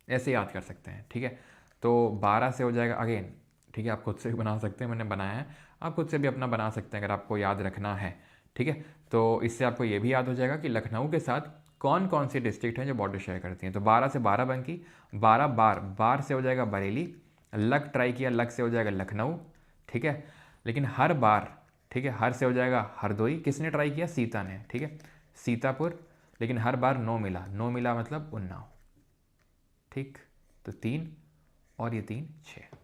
ऐसे याद कर सकते हैं, ठीक है। तो 12 से हो जाएगा अगेन, ठीक है, आप खुद से भी बना सकते हैं, मैंने बनाया है, आप खुद से भी अपना बना सकते हैं अगर आपको याद रखना है, ठीक है। तो इससे आपको ये भी याद हो जाएगा कि लखनऊ के साथ कौन कौन सी डिस्ट्रिक्ट हैं जो बॉर्डर शेयर करती हैं। तो 12 से 12 बंकी, 12 बार, बार से हो जाएगा बरेली, लक ट्राई किया, लक से हो जाएगा लखनऊ, ठीक है। लेकिन हर बार, ठीक है, हर से हो जाएगा हरदोई, किसने ट्राई किया? सीता ने, ठीक है, सीतापुर, लेकिन हर बार नो मिला, नो मिला मतलब उन्नाव, ठीक। तो 3 और ये 3 6,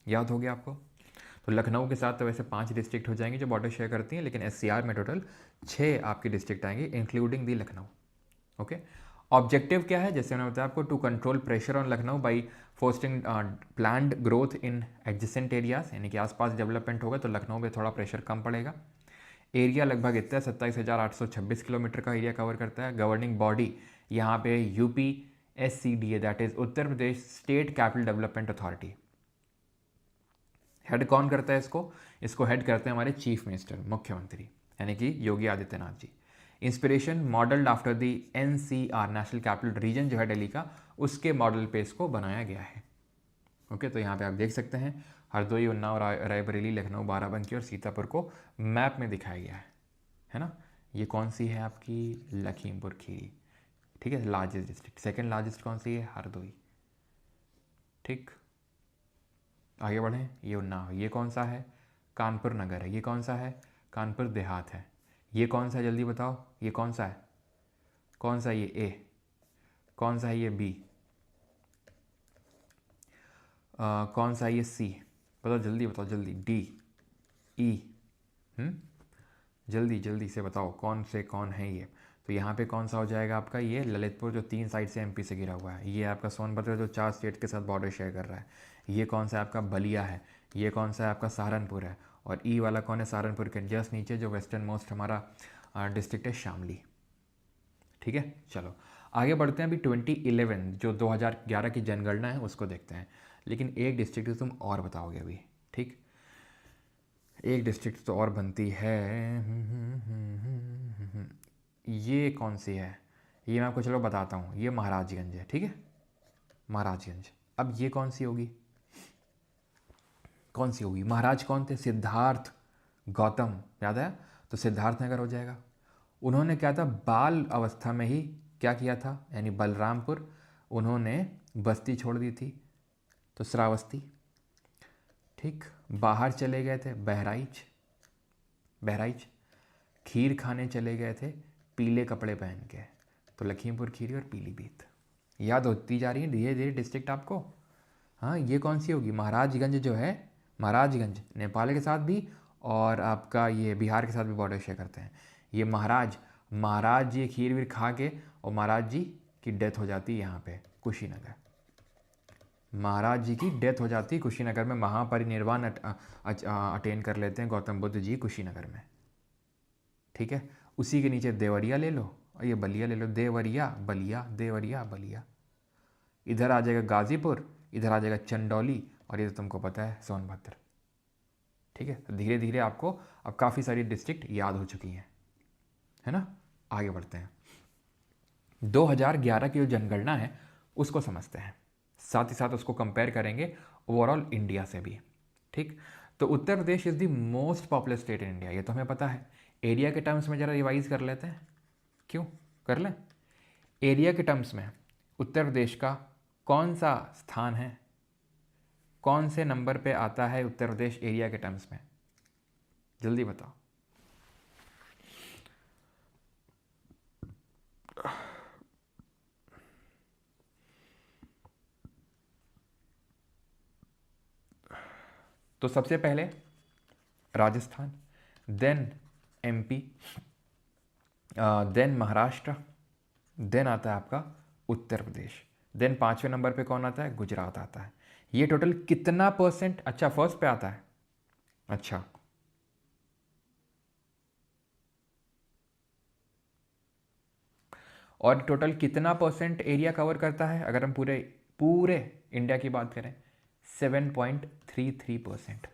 याद हो गया आपको? तो लखनऊ के साथ तो वैसे 5 डिस्ट्रिक्ट हो जाएंगे जो बॉर्डर शेयर करती हैं, लेकिन एससीआर में टोटल 6 आपकी डिस्ट्रिक्ट आएंगे including the Lucknow. Okay, objective क्या है? जैसे मैंने बताया आपको, to control pressure on Lucknow by fostering planned growth in adjacent areas, यानी कि आसपास डेवलपमेंट होगा तो लखनऊ में थोड़ा प्रेशर कम पड़ेगा। एरिया लगभग इतना 27,826 किलोमीटर का एरिया कवर करता है। गवर्निंग बॉडी यहाँ पे UPSCDA, that is Uttar Pradesh state capital development authority. Head कौन करता है इसको? इसको हेड करते हैं हमारे चीफ मिनिस्टर, मुख्यमंत्री, यानी कि Yogi Adityanath ji. Inspiration modelled after the NCR, national capital region जो है दिल्ली का, उसके मॉडल पे इसको बनाया गया है। ओके, तो यहाँ पे आप देख सकते हैं हरदोई, उन्नाव, रायबरेली, लखनऊ, बाराबंकी और सीतापुर को मैप में दिखाया गया है ना। ये कौन सी है आपकी? लखीमपुर खीरी, ठीक है, लार्जेस्ट डिस्ट्रिक्ट। सेकेंड लार्जेस्ट कौन सी है? हरदोई, ठीक। आगे बढ़ें, ये उन्नाव, ये कौन सा है? कानपुर नगर है। ये कौन सा है? कानपुर देहात है। ये कौन सा है? जल्दी बताओ, ये कौन सा है? कौन सा? ये A, कौन सा है? ये B, कौन सा है? ये C, बताओ जल्दी, बताओ जल्दी, D, E, जल्दी जल्दी से बताओ कौन से कौन है ये। तो यहाँ पे कौन सा हो जाएगा आपका? ये ललितपुर, जो 3 साइड से MP से घिरा हुआ है। ये आपका सोनभद्र, जो 4 स्टेट के साथ बॉर्डर शेयर कर रहा है। ये कौन सा है आपका? बलिया है। ये कौन सा है आपका? सहारनपुर है। और E वाला कौन है? सहारनपुर के जस्ट नीचे जो वेस्टर्न मोस्ट हमारा डिस्ट्रिक्ट है, शामली, ठीक है। चलो आगे बढ़ते हैं। अभी 2011 जो 2011 की जनगणना है उसको देखते हैं, लेकिन एक डिस्ट्रिक्ट तुम और बताओगे अभी, ठीक। एक डिस्ट्रिक्ट तो और बनती है। ये कौन सी है? ये मैं आपको चलो बताता हूँ, ये महाराजगंज है, ठीक है, महाराजगंज। अब ये कौन सी होगी? कौन सी होगी? महाराज कौन थे? सिद्धार्थ गौतम, याद है? तो सिद्धार्थ नगर हो जाएगा। उन्होंने क्या था, बाल अवस्था में ही क्या किया था, यानी बलरामपुर उन्होंने बस्ती छोड़ दी थी, तो श्रावस्ती, ठीक। बाहर चले गए थे, बहराइच, बहराइच। खीर खाने चले गए थे पीले कपड़े पहन के, तो लखीमपुर खीरी और पीलीभीत। याद होती जा रही है धीरे धीरे डिस्ट्रिक्ट आपको। हाँ, ये कौन सी होगी? महाराजगंज जो है, महाराजगंज नेपाल के साथ भी और आपका ये बिहार के साथ भी बॉर्डर शेयर करते हैं। ये महाराज जी खीर वीर खा के और महाराज जी की डेथ हो जाती है यहाँ पे कुशीनगर। महाराज जी की डेथ हो जाती है कुशीनगर में, महापरिनिर्वाण अटेन कर लेते हैं गौतम बुद्ध जी कुशीनगर में, ठीक है। उसी के नीचे देवरिया ले लो और ये बलिया ले लो, देवरिया बलिया, देवरिया बलिया। इधर आ जाएगा गाजीपुर, इधर आ जाएगा चंदौली, और ये तो तुमको पता है सोनभद्र, ठीक है। तो धीरे धीरे आपको अब काफ़ी सारी डिस्ट्रिक्ट याद हो चुकी हैं, है ना। आगे बढ़ते हैं। 2011 की जो जनगणना है उसको समझते हैं, साथ ही साथ उसको कंपेयर करेंगे ओवरऑल इंडिया से भी, ठीक। तो Uttar Pradesh is the most populous state in India, ये तो हमें पता है। एरिया के टर्म्स में ज़रा रिवाइज कर लेते हैं, क्यों कर लें। एरिया के टर्म्स में उत्तर प्रदेश का कौन सा स्थान है, कौन से नंबर पे आता है उत्तर प्रदेश एरिया के टर्म्स में? जल्दी बताओ। तो सबसे पहले Rajasthan, then MP, then Maharashtra, then आता है आपका उत्तर प्रदेश, देन 5वें नंबर पे कौन आता है? गुजरात आता है। ये टोटल कितना %? अच्छा, फर्स्ट पे आता है, अच्छा। और टोटल कितना % एरिया कवर करता है? अगर हम पूरे पूरे इंडिया की बात करें 7.33%।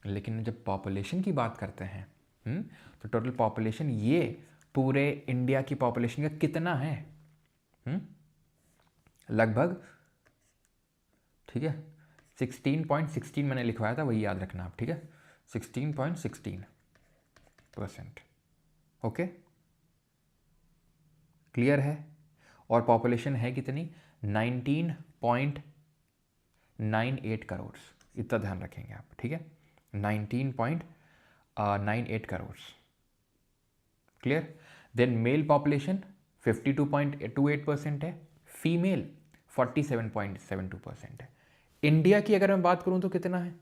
लेकिन जब पॉपुलेशन की बात करते हैं तो टोटल पॉपुलेशन ये पूरे इंडिया की पॉपुलेशन का कितना है? लगभग, ठीक है, 16.16 मैंने लिखवाया था, वही याद रखना आप, ठीक है, 16.16%। ओके, क्लियर है? और पॉपुलेशन है कितनी? 19.98 करोड़, इतना ध्यान रखेंगे आप, ठीक है, 19.98 crore. Clear? Then male population 52.28% है, फीमेल 47.72% है। इंडिया की अगर मैं बात करूं तो कितना है?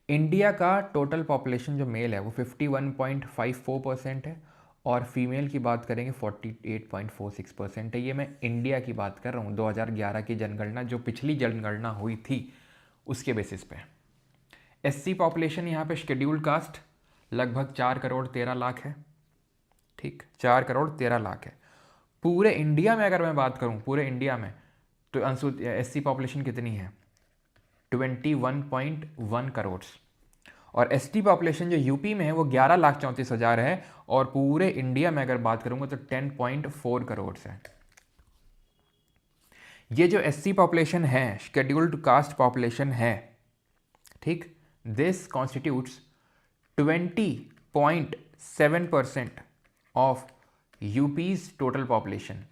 इंडिया का टोटल पॉपुलेशन जो मेल है वो 51.54% है और फीमेल की बात करेंगे 48.46% है। ये मैं इंडिया की बात कर रहा हूँ, 2011 की जनगणना, जो पिछली जनगणना हुई थी उसके बेसिस पे। एससी पॉपुलेशन यहाँ पे शेड्यूल्ड कास्ट लगभग 4 करोड़ 13 लाख है, ठीक, 4 करोड़ 13 लाख है। पूरे इंडिया में अगर मैं बात करूँ, पूरे इंडिया में, तो एससी पॉपुलेशन कितनी है? 21.1 करोड़। और एसटी पॉपुलेशन जो यूपी में है वो 11,34,000 है और पूरे इंडिया में अगर बात करूंगा तो 10.4 करोड़ है। ये जो एससी पॉपुलेशन है, शेड्यूल्ड कास्ट पॉपुलेशन है, ठीक, this constitutes 20.7% of यूपीज total population.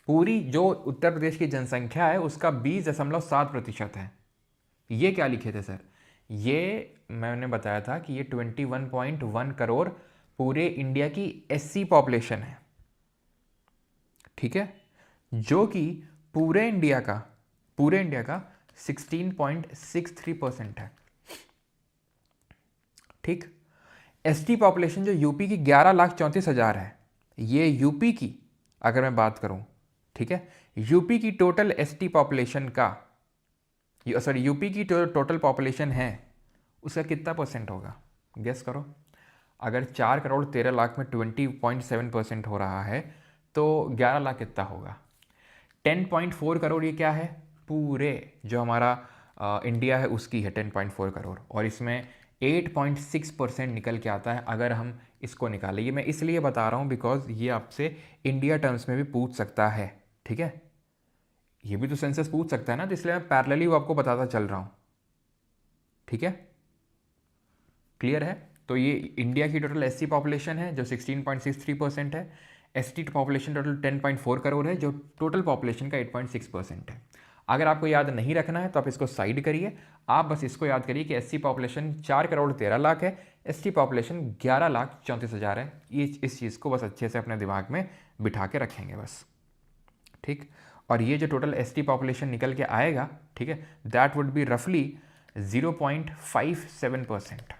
पूरी जो उत्तर प्रदेश की जनसंख्या है उसका 20.7% है। ये क्या लिखे थे सर? ये मैंने बताया था कि ये 21.1 करोड़ पूरे इंडिया की एससी पॉपुलेशन है, ठीक है, जो कि पूरे इंडिया का 16.63% है, ठीक। एसटी पॉपुलेशन जो यूपी की 11,34,000 है, ये यूपी की अगर मैं बात करूं, ठीक है, यूपी की टोटल एसटी पॉपुलेशन का, सॉरी, यूपी की टोटल पॉपुलेशन है उसका कितना परसेंट होगा? गेस करो। अगर 4 करोड़ 13 लाख में 20.7% हो रहा है तो 11 लाख कितना होगा? 10.4 करोड़। ये क्या है? पूरे जो हमारा इंडिया है उसकी है 10.4 करोड़, और इसमें 8.6% निकल के आता है अगर हम इसको निकालें। ये मैं इसलिए बता रहा हूँ बिकॉज ये आपसे इंडिया टर्म्स में भी पूछ सकता है, ठीक है, ये भी तो सेंसस पूछ सकता है ना, तो इसलिए मैं पैरेलली वो आपको बताता चल रहा हूँ, ठीक है, क्लियर है? तो ये इंडिया की टोटल एससी पॉपुलेशन है जो 16.63% है, एसटी पॉपुलेशन टोटल 10.4 करोड़ है जो टोटल पॉपुलेशन का 8.6% है। अगर आपको याद नहीं रखना है तो आप इसको साइड करिए, आप बस इसको याद करिए कि एससी पॉपुलेशन 4 करोड़ 13 लाख है, एसटी पॉपुलेशन 11,34,000 है। ये इस चीज़ को बस अच्छे से अपने दिमाग में बिठा के रखेंगे बस, ठीक। और ये जो टोटल एसटी पॉपुलेशन निकल के आएगा, ठीक है, दैट वुड बी रफली 0.57%,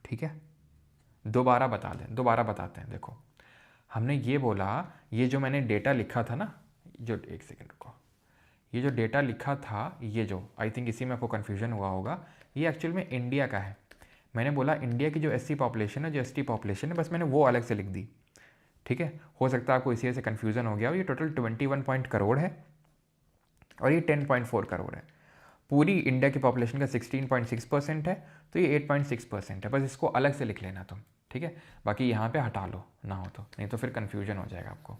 ठीक है। दोबारा बताते हैं। देखो, हमने ये बोला, ये जो मैंने डेटा लिखा था ना, जो, एक सेकेंड को, ये जो डेटा लिखा था, ये जो, आई थिंक इसी में आपको कन्फ्यूजन हुआ होगा, ये एक्चुअल में इंडिया का है। मैंने बोला इंडिया की जो एससी पॉपुलेशन है, जो एसटी पॉपुलेशन है, बस मैंने वो अलग से लिख दी, ठीक है। हो सकता है आपको इसी से कन्फ्यूजन हो गया हो। ये टोटल 21 करोड़ है और ये 10.4 करोड़ है। पूरी इंडिया की पॉपुलेशन का 16.6% है, तो ये 8.6% है। बस इसको अलग से लिख लेना तुम, ठीक है। बाकी यहाँ पे हटा लो ना हो तो, नहीं तो फिर कन्फ्यूजन हो जाएगा आपको,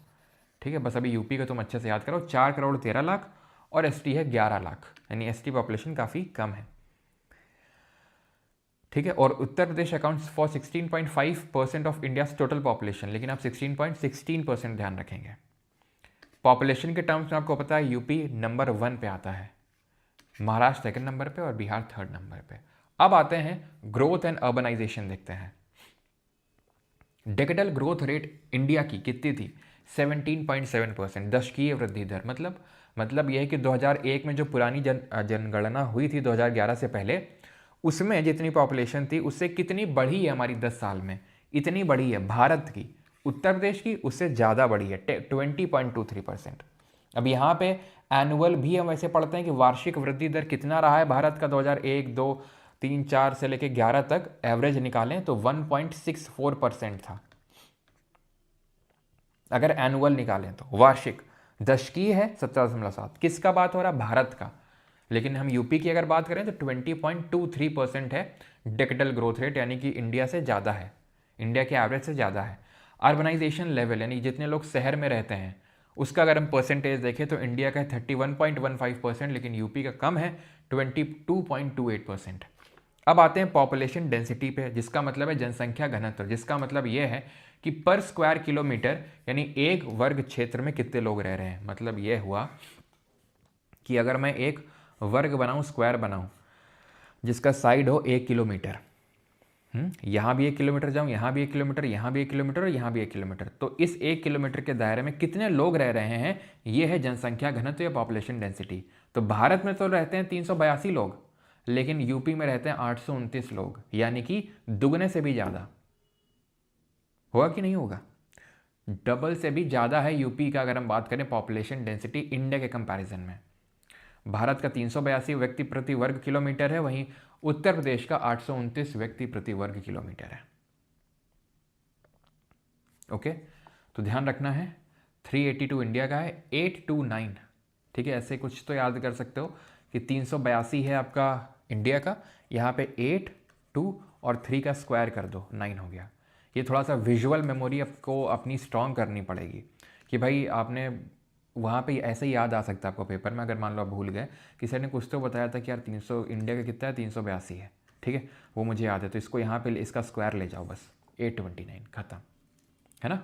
ठीक है। बस अभी यूपी का तुम अच्छे से याद करो, 4 करोड़ 13 लाख और एसटी है 11 लाख, यानी एसटी पॉपुलेशन काफ़ी कम है, ठीक है। और Uttar Pradesh accounts for 16.5% of India total population, लेकिन आप 16.16% ध्यान रखेंगे। पॉपुलेशन के टर्म्स में आपको पता है यूपी नंबर 1 पे आता है, महाराष्ट्र सेकंड नंबर पे और बिहार थर्ड नंबर पे। अब आते हैं ग्रोथ एंड अर्बनाइजेशन, देखते हैं। डेकेडल ग्रोथ रेट इंडिया की कितनी थी? 17.7%, दशकीय वृद्धि दर। मतलब यह है कि 2001 में जो पुरानी जनगणना हुई थी 2011 से पहले, उसमें जितनी पॉपुलेशन थी उससे कितनी बढ़ी है हमारी 10 साल में? इतनी बढ़ी है भारत की, उत्तर प्रदेश की उससे ज़्यादा बढ़ी है, 20.23%। अब यहाँ पे एनुअल भी हम ऐसे पढ़ते हैं कि वार्षिक वृद्धि दर कितना रहा है भारत का 2001, 2, 3, 4 से लेकर 11 तक एवरेज निकालें तो 1.64% था। अगर एनुअल निकालें तो वार्षिक। दशकीय है 17.7। किसका बात हो रहा है? भारत का। लेकिन हम यूपी की अगर बात करें तो 20.23% है डेकेडल ग्रोथ रेट, यानी कि इंडिया से ज़्यादा है, इंडिया के एवरेज से ज़्यादा है। अर्बनाइजेशन लेवल, यानी जितने लोग शहर में रहते हैं, उसका अगर हम परसेंटेज देखें तो इंडिया का है 31.15%, लेकिन यूपी का कम है 22.28%। अब आते हैं पॉपुलेशन डेंसिटी पे, जिसका मतलब है जनसंख्या घनत्व, जिसका मतलब ये है कि पर स्क्वायर किलोमीटर यानी एक वर्ग क्षेत्र में कितने लोग रह रहे हैं। मतलब ये हुआ कि अगर मैं एक वर्ग बनाऊं, स्क्वायर बनाऊं, जिसका साइड हो 1 किलोमीटर, यहाँ भी 1 किलोमीटर जाऊँ, यहाँ भी 1 किलोमीटर, यहाँ भी 1 किलोमीटर और यहाँ भी 1 किलोमीटर, तो इस 1 किलोमीटर के दायरे में कितने लोग रह रहे हैं, ये है जनसंख्या घनत्व या पॉपुलेशन डेंसिटी। तो भारत में तो रहते हैं 382 लोग, लेकिन यूपी में रहते हैं 829 लोग, यानी कि दुगने से भी ज़्यादा। होगा कि नहीं होगा? डबल से भी ज़्यादा है यूपी का अगर हम बात करें पॉपुलेशन डेंसिटी इंडिया के कंपैरिजन में। भारत का 382 व्यक्ति प्रति वर्ग किलोमीटर है, वहीं उत्तर प्रदेश का 829 व्यक्ति प्रति वर्ग किलोमीटर है। ओके, तो ध्यान रखना है 382 इंडिया का है, 829, ठीक है, ऐसे कुछ तो याद कर सकते हो कि 382 है आपका इंडिया का, यहाँ पे 8, 2 और 3 का स्क्वायर कर दो, 9 हो गया। ये थोड़ा सा विजुअल मेमोरी आपको अपनी स्ट्रॉन्ग करनी पड़ेगी कि भाई आपने वहाँ पे ऐसे ही याद आ सकता है आपको पेपर में, अगर मान लो आप भूल गए कि सर ने कुछ तो बताया था कि यार 300 इंडिया का कितना है, 382 है, ठीक है, वो मुझे याद है, तो इसको यहाँ पे इसका स्क्वायर ले जाओ बस, 829, खत्म, है ना।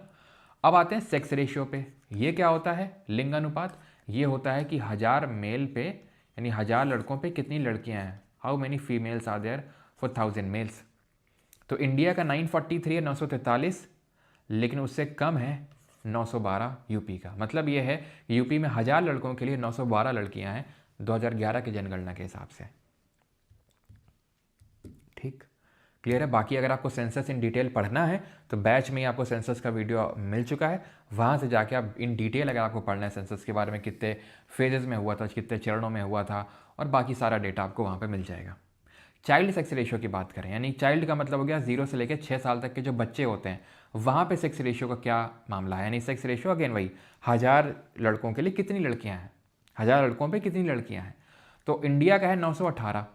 अब आते हैं सेक्स रेशियो पे। ये क्या होता है? लिंग अनुपात। ये होता है कि 1000 मेल पे, यानी 1000 लड़कों पे कितनी लड़कियां हैं, how many females are there for 1000 males. तो इंडिया का 943 है, 943, लेकिन उससे कम है 912 यूपी का। मतलब ये है यूपी में 1000 लड़कों के लिए 912 लड़कियां हैं 2011 की जनगणना के हिसाब से। ठीक, क्लियर है। बाकी अगर आपको सेंसस इन डिटेल पढ़ना है तो बैच में ही आपको सेंसस का वीडियो मिल चुका है, वहाँ से जाके आप इन डिटेल अगर आपको पढ़ना है सेंसस के बारे में, कितने फेजेस में हुआ था, कितने चरणों में हुआ था, और बाकी सारा डेटा आपको वहाँ पे मिल जाएगा। चाइल्ड सेक्स रेशियो की बात करें, यानी चाइल्ड का मतलब हो गया 0 से लेकर 6 साल तक के जो बच्चे होते हैं, वहाँ पे सेक्स रेशियो का क्या मामला है। यानी सेक्स रेशियो अगेन वही 1000 लड़कों के लिए कितनी लड़कियाँ हैं, 1000 लड़कों पे कितनी लड़कियाँ हैं। तो इंडिया का है 918,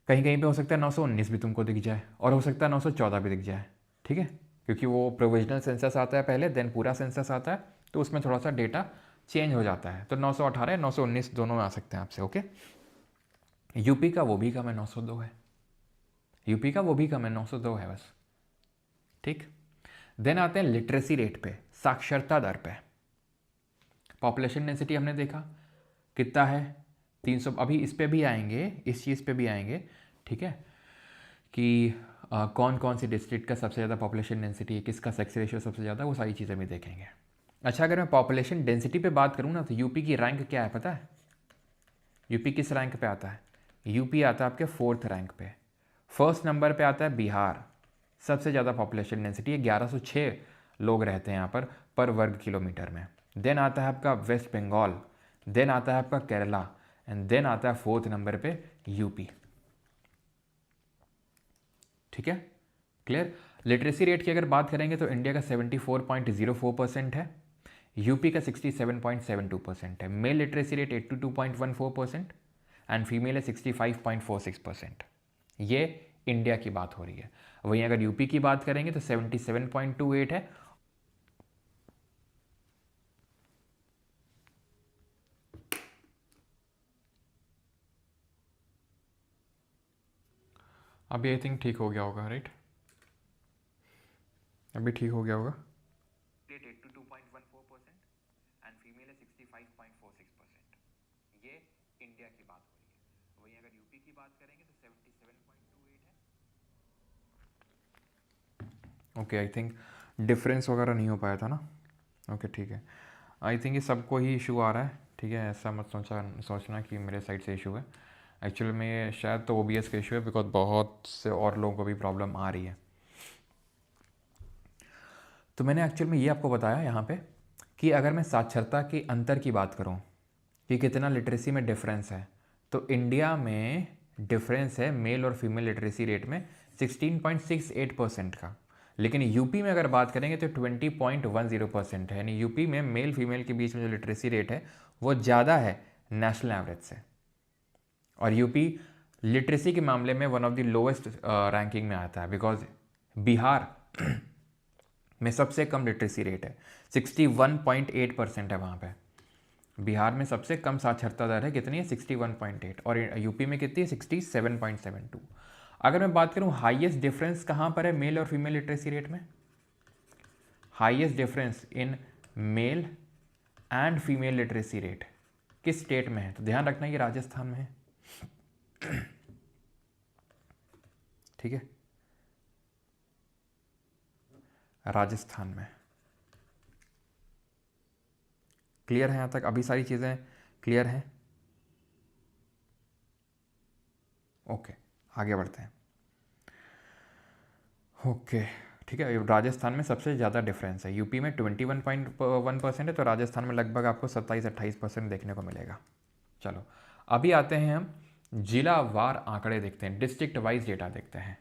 कहीं कहीं पे हो सकता है 919 भी तुमको दिख जाए, और हो सकता है 914 भी दिख जाए, ठीक है, क्योंकि वो प्रोविजनल सेंसस आता है पहले, देन पूरा सेंसस आता है, तो उसमें थोड़ा सा डेटा चेंज हो जाता है। तो 918 919 दोनों आ सकते हैं आपसे। ओके, यूपी का वो भी कम है, 902 है, यूपी का वो भी कम है, 902 है बस। ठीक, देन आते हैं लिटरेसी रेट पे, साक्षरता दर पे। पॉपुलेशन डेंसिटी हमने देखा कितना है 300, अभी इस पे भी आएंगे, इस चीज़ पे भी आएंगे, ठीक है, कि कौन कौन सी डिस्ट्रिक्ट का सबसे ज़्यादा पॉपुलेशन डेंसिटी है, किसका सेक्स रेशियो सबसे ज़्यादा, वो सारी चीज़ें भी देखेंगे। अच्छा, अगर मैं पॉपुलेशन डेंसिटी पे बात करूँ ना, तो यूपी की रैंक क्या है पता है? यूपी किस रैंक पे आता है? यूपी आता है आपके 4th रैंक पे। फर्स्ट नंबर पे आता है बिहार, सबसे ज़्यादा पॉपुलेशन डेंसिटी है, 1106 लोग रहते हैं यहाँ पर वर्ग किलोमीटर में। देन आता है आपका वेस्ट बंगाल, देन आता है आपका केरला, एंड देन आता है 4th नंबर पे यूपी। ठीक है, क्लियर। लिटरेसी रेट की अगर बात करेंगे तो इंडिया का 74.04% है, यूपी का 67.72% है। Mail literacy rate 82.14% and female है 65.46%। ये इंडिया की बात हो रही है। वहीं अगर यूपी की बात करेंगे तो 77.28 है। अभी आई थिंक ठीक हो गया होगा, राइट? अभी ठीक हो गया होगा। 82.14% एंड फीमेल है 65.46%। ये इंडिया की बात हो रही है। वहीं अगर यूपी की बात करेंगे तो 77.28 है। ओके, आई थिंक डिफरेंस वगैरह नहीं हो पाया था ना। ओके, ठीक है। आई थिंक ये सबको ही इशू आ रहा है, ठीक है, ऐसा मत सोचना कि मेरे साइड से इशू है। एक्चुअल में ये शायद तो OBS का इशू है, बिकॉज बहुत से और लोगों को भी प्रॉब्लम आ रही है। तो मैंने एक्चुअल में ये आपको बताया यहाँ पे कि अगर मैं साक्षरता के अंतर की बात करूँ कि कितना लिटरेसी में डिफरेंस है, तो इंडिया में डिफरेंस है मेल और फीमेल लिटरेसी रेट में 16.68% का, लेकिन यूपी में अगर बात करेंगे तो 20.10% है, यानी यूपी में मेल फीमेल के बीच में जो लिटरेसी रेट है वो ज़्यादा है नेशनल एवरेज से। और यूपी लिटरेसी के मामले में one of the lowest ranking में आता है, बिकॉज बिहार में सबसे कम लिटरेसी रेट है, 61.8% है वहाँ पे। बिहार में सबसे कम साक्षरता दर है, कितनी है 61.8, और यूपी में कितनी है 67.72। अगर मैं बात करूँ हाईएस्ट डिफरेंस कहाँ पर है मेल और फीमेल लिटरेसी रेट में, highest difference in male and female literacy rate किस स्टेट में है, तो ध्यान रखना ये राजस्थान में है। ठीक है, राजस्थान में। क्लियर है यहाँ तक, अभी सारी चीज़ें क्लियर हैं? ओके, आगे बढ़ते हैं। ओके, ठीक है, राजस्थान में सबसे ज़्यादा डिफरेंस है, यूपी में 21.1% है, तो राजस्थान में लगभग आपको 27-28% देखने को मिलेगा। चलो अभी आते हैं हम जिला वार आंकड़े देखते हैं, डिस्ट्रिक्ट वाइज डेटा देखते हैं।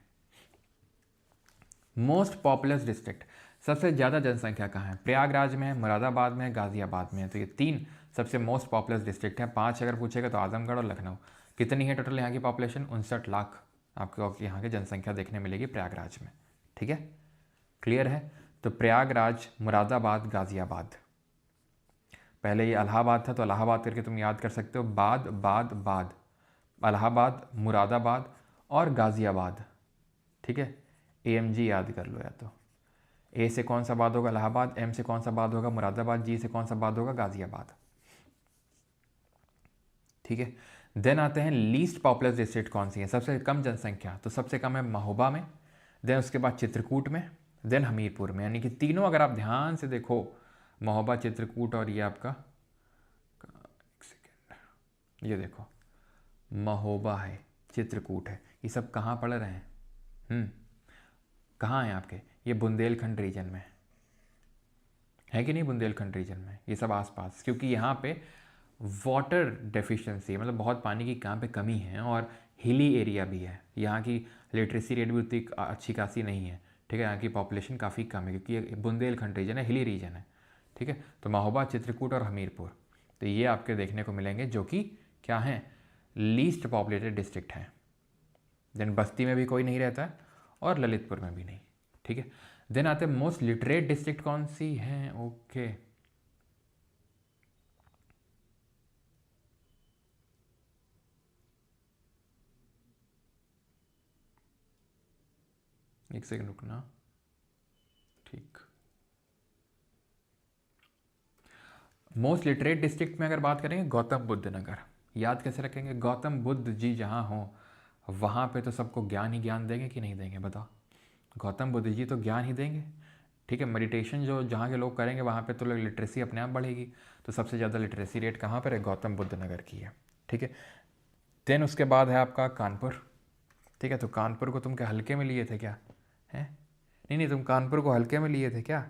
मोस्ट पॉपुलस डिस्ट्रिक्ट, सबसे ज़्यादा जनसंख्या कहाँ है, प्रयागराज में है, मुरादाबाद में है, गाजियाबाद में है, तो ये 3 सबसे मोस्ट पॉपुलस डिस्ट्रिक्ट हैं। 5 अगर पूछेगा तो आजमगढ़ और लखनऊ। कितनी है टोटल यहाँ की पॉपुलेशन, 59 लाख आपको यहाँ की जनसंख्या देखने मिलेगी प्रयागराज में। ठीक है, क्लियर है? तो प्रयागराज, मुरादाबाद, गाजियाबाद। पहले ये इलाहाबाद था तो इलाहाबाद करके तुम याद कर सकते हो, बाद बाद बाद, इलाहाबाद, मुरादाबाद और गाजियाबाद। ठीक है, AMG याद कर लो, या तो ए से कौन सा बाद होगा इलाहाबाद, M से कौन सा बाद होगा मुरादाबाद, G से कौन सा बाद होगा गाजियाबाद। ठीक है, देन आते हैं लीस्ट पॉपुलस डिस्ट्रिक्ट कौन सी है, सबसे कम जनसंख्या, तो सबसे कम है महोबा में, देन उसके बाद चित्रकूट में, देन हमीरपुर में। यानी कि तीनों अगर आप ध्यान से देखो, महोबा, चित्रकूट और ये आपका, एक सेकेंड, ये देखो महोबा है, चित्रकूट है, ये सब कहाँ पड़ रहे हैं? कहाँ हैं आपके? ये बुंदेलखंड रीजन में है कि नहीं, बुंदेलखंड रीजन में ये सब आसपास, क्योंकि यहाँ पे वाटर डेफिशिएंसी, मतलब बहुत पानी की कहाँ पे कमी है, और हिली एरिया भी है, यहाँ की लिटरेसी रेट भी उतनी अच्छी खासी नहीं है। ठीक है, यहाँ की पॉपुलेशन काफ़ी कम है क्योंकि ये बुंदेलखंड रीजन है, हिली रीजन है। ठीक है, तो महोबा, चित्रकूट और हमीरपुर, तो ये आपके देखने को मिलेंगे जो कि क्या हैं, लीस्ट पॉपुलेटेड डिस्ट्रिक्ट हैं। देन बस्ती में भी कोई नहीं रहता है और ललितपुर में भी नहीं। ठीक है, देन आते हैं मोस्ट लिटरेट डिस्ट्रिक्ट कौन सी हैं। ओके, एक सेकंड रुकना। ठीक, मोस्ट लिटरेट डिस्ट्रिक्ट में अगर बात करेंगे गौतम बुद्ध नगर। याद कैसे रखेंगे, गौतम बुद्ध जी जहाँ हों वहाँ पे तो सबको ज्ञान ही ज्ञान देंगे कि नहीं देंगे, बताओ? गौतम बुद्ध जी तो ज्ञान ही देंगे। ठीक है, मेडिटेशन जो जहाँ के लोग करेंगे वहाँ पे तो लोग लिटरेसी अपने आप बढ़ेगी, तो सबसे ज़्यादा लिटरेसी रेट कहाँ पर है, गौतम बुद्ध नगर की है। ठीक है, देन उसके बाद है आपका कानपुर। ठीक है, तो कानपुर को तुम क्या हल्के में लिए थे क्या? हैं? नहीं नहीं, तुम कानपुर को हल्के में लिए थे क्या,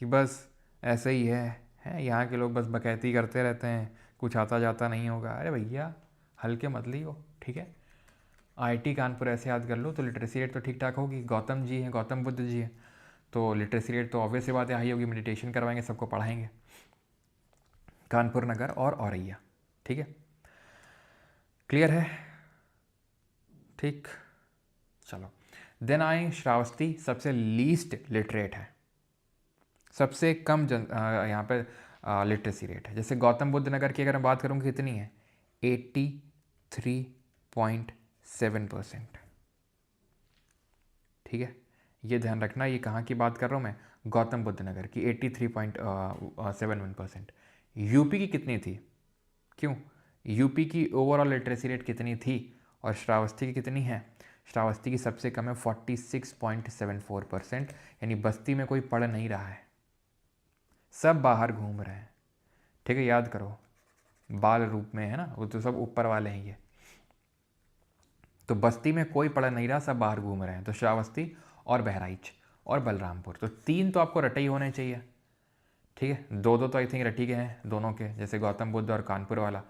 कि बस ऐसे ही है यहाँ के लोग बस बकैती करते रहते हैं, कुछ आता जाता नहीं होगा? अरे भैया हल्के मत लियो। ठीक है, IIT कानपुर ऐसे याद कर लो, तो लिटरेसी रेट तो ठीक ठाक होगी। गौतम जी हैं, गौतम बुद्ध जी हैं, तो लिटरेसी रेट तो ऑब्वियस सी बात है हाई होगी, मेडिटेशन करवाएंगे, सबको पढ़ाएंगे। कानपुर नगर और औरैया। ठीक है, क्लियर है? ठीक, चलो देन आए श्रावस्ती, सबसे लीस्ट लिटरेट है, सबसे कम यहाँ पे लिटरेसी रेट है। जैसे गौतम बुद्ध नगर की अगर मैं बात करूँगी कितनी है, 83.7%। ठीक है, ये ध्यान रखना, ये कहाँ की बात कर रहा हूँ मैं, गौतम बुद्ध नगर की 83.71%। यूपी की कितनी थी, क्यों, यूपी की ओवरऑल लिटरेसी रेट कितनी थी, और श्रावस्ती की कितनी है? श्रावस्ती की सबसे कम है 46.74%, यानी बस्ती में कोई पढ़ नहीं रहा है, सब बाहर घूम रहे हैं। ठीक है, याद करो, बाल रूप में है ना, वो तो सब ऊपर वाले हैं ये, तो बस्ती में कोई पढ़ नहीं रहा, सब बाहर घूम रहे हैं। तो श्रावस्ती और बहराइच और बलरामपुर, तो 3 तो आपको रटे ही होने चाहिए। ठीक है, 2-2 तो आई थिंक रटी के हैं दोनों के, जैसे गौतम बुद्ध और कानपुर वाला।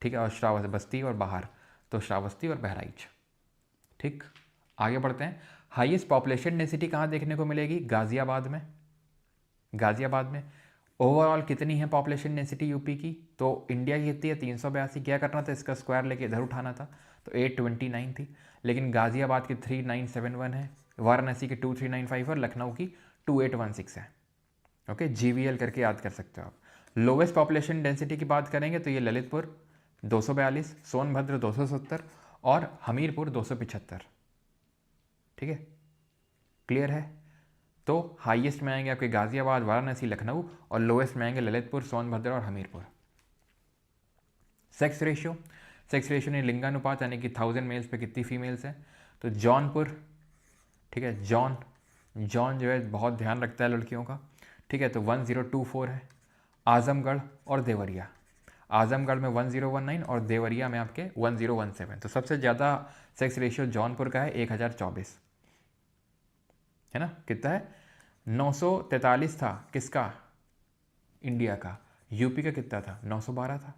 ठीक है, और बस्ती और बाहर, तो श्रावस्ती और बहराइच। ठीक, आगे बढ़ते हैं। हाईएस्ट पॉपुलेशन डेंसिटी कहाँ देखने को मिलेगी? गाज़ियाबाद में। गाज़ियाबाद में ओवरऑल कितनी है पॉपुलेशन डेंसिटी यूपी की? तो इंडिया की कितनी है? 382। क्या करना था? इसका स्क्वायर लेके इधर उठाना था, तो 829 थी। लेकिन गाज़ियाबाद की 3971 है, वाराणसी की 2395 और लखनऊ की 2816 है। ओके, GVL करके याद कर सकते हो आप। लोवेस्ट पॉपुलेशन डेंसिटी की बात करेंगे तो ये ललितपुर 242, सोनभद्र 270 और हमीरपुर 275। ठीक है, क्लियर है? तो हाईएस्ट में आएंगे आपके गाज़ियाबाद, वाराणसी, लखनऊ, और लोएस्ट में आएंगे ललितपुर, सोनभद्र और Hamirpur. Sex ratio, sex ratio ने लिंगानुपात यानी कि 1000 मेल्स पे कितनी फीमेल्स हैं? तो जौनपुर, ठीक है, जॉन जो है बहुत ध्यान रखता है लड़कियों का, ठीक है, तो 1024 है। आजमगढ़ और देवरिया, आजमगढ़ में 1019 और देवरिया में आपके 1017। तो सबसे ज़्यादा सेक्स रेशियो जौनपुर का है 1024, है ना? कितना है? 943 था। किसका? इंडिया का। यूपी का कितना था? 912 था।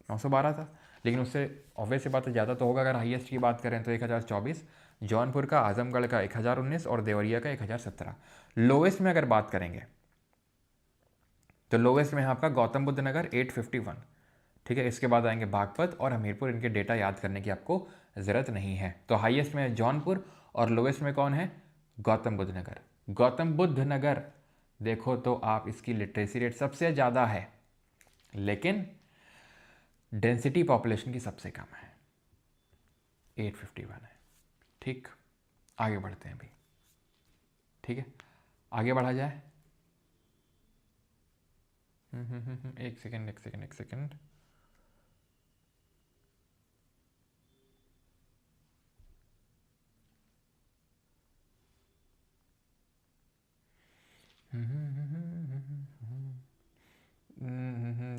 912 था, लेकिन उससे ऑब्वियस सी बात है ज़्यादा तो होगा। अगर हाईएस्ट की बात करें तो 1024 जौनपुर का, आजमगढ़ का 1019 और देवरिया का 1017। लोवेस्ट में अगर बात करेंगे तो लोवेस्ट में है आपका गौतम बुद्ध नगर 851। ठीक है, इसके बाद आएंगे बागपत और हमीरपुर। इनके डेटा याद करने की आपको ज़रूरत नहीं है। तो हाईएस्ट में जौनपुर और लोवेस्ट में कौन है? गौतम बुद्ध नगर। गौतम बुद्ध नगर देखो तो आप इसकी लिटरेसी रेट सबसे ज़्यादा है, लेकिन डेंसिटी पॉपुलेशन की सबसे कम है, 851 है। ठीक, आगे बढ़ते हैं अभी। ठीक है, आगे बढ़ा जाए। एक सेकेंड।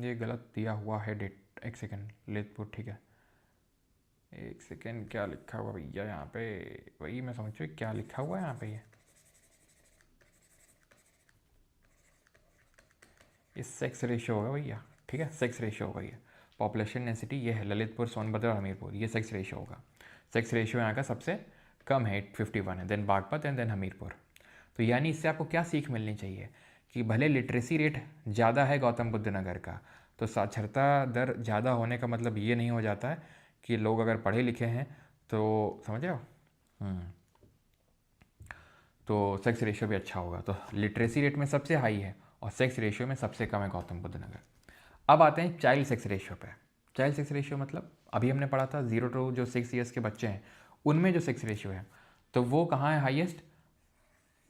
ये गलत दिया हुआ है डेट। एक सेकेंड, ललितपुर, ठीक है, एक सेकेंड। क्या लिखा हुआ भैया यहाँ पे? वही मैं समझ क्या लिखा हुआ है यहाँ पे। ये सेक्स रेशियो होगा भैया। ठीक है, सेक्स रेशियो होगा ये। पॉपुलेशन डेंसिटी ये है ललितपुर, सोनभद्र और हमीरपुर, ये सेक्स रेशियो होगा। सेक्स रेशियो यहाँ का सबसे कम है, 851 है, then Baghpat and then Hamirpur. तो यानी इससे आपको क्या सीख मिलनी चाहिए कि भले लिटरेसी रेट ज़्यादा है गौतम बुद्ध नगर का, तो साक्षरता दर ज़्यादा होने का मतलब ये नहीं हो जाता है कि लोग अगर पढ़े लिखे हैं तो, समझ रहे हो, तो सेक्स रेशियो भी अच्छा होगा। तो लिटरेसी रेट में सबसे हाई है और सेक्स रेशियो में सबसे कम है गौतम बुद्ध नगर। अब आते हैं चाइल्ड सेक्स रेशियो पे। चाइल्ड सेक्स रेशियो मतलब अभी हमने पढ़ा था 0 to जो 6 ईयर्स के बच्चे हैं उनमें जो सेक्स रेशियो है, तो वो कहाँ है हाईएस्ट?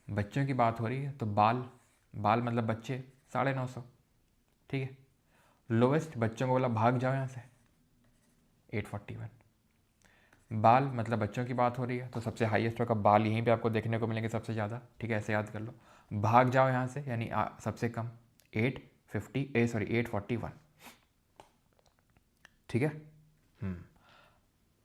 बच्चों की बात हो रही है तो बाल मतलब बच्चे 950। ठीक है, लोवेस्ट बच्चों को बोला भाग जाओ यहाँ से, 841। बाल मतलब बच्चों की बात हो रही है तो सबसे हाईएस्ट होगा बाल, यहीं पे आपको देखने को मिलेंगे सबसे ज़्यादा। ठीक है, ऐसे याद कर लो। भाग जाओ यहाँ से यानी सबसे कम 841। ठीक है।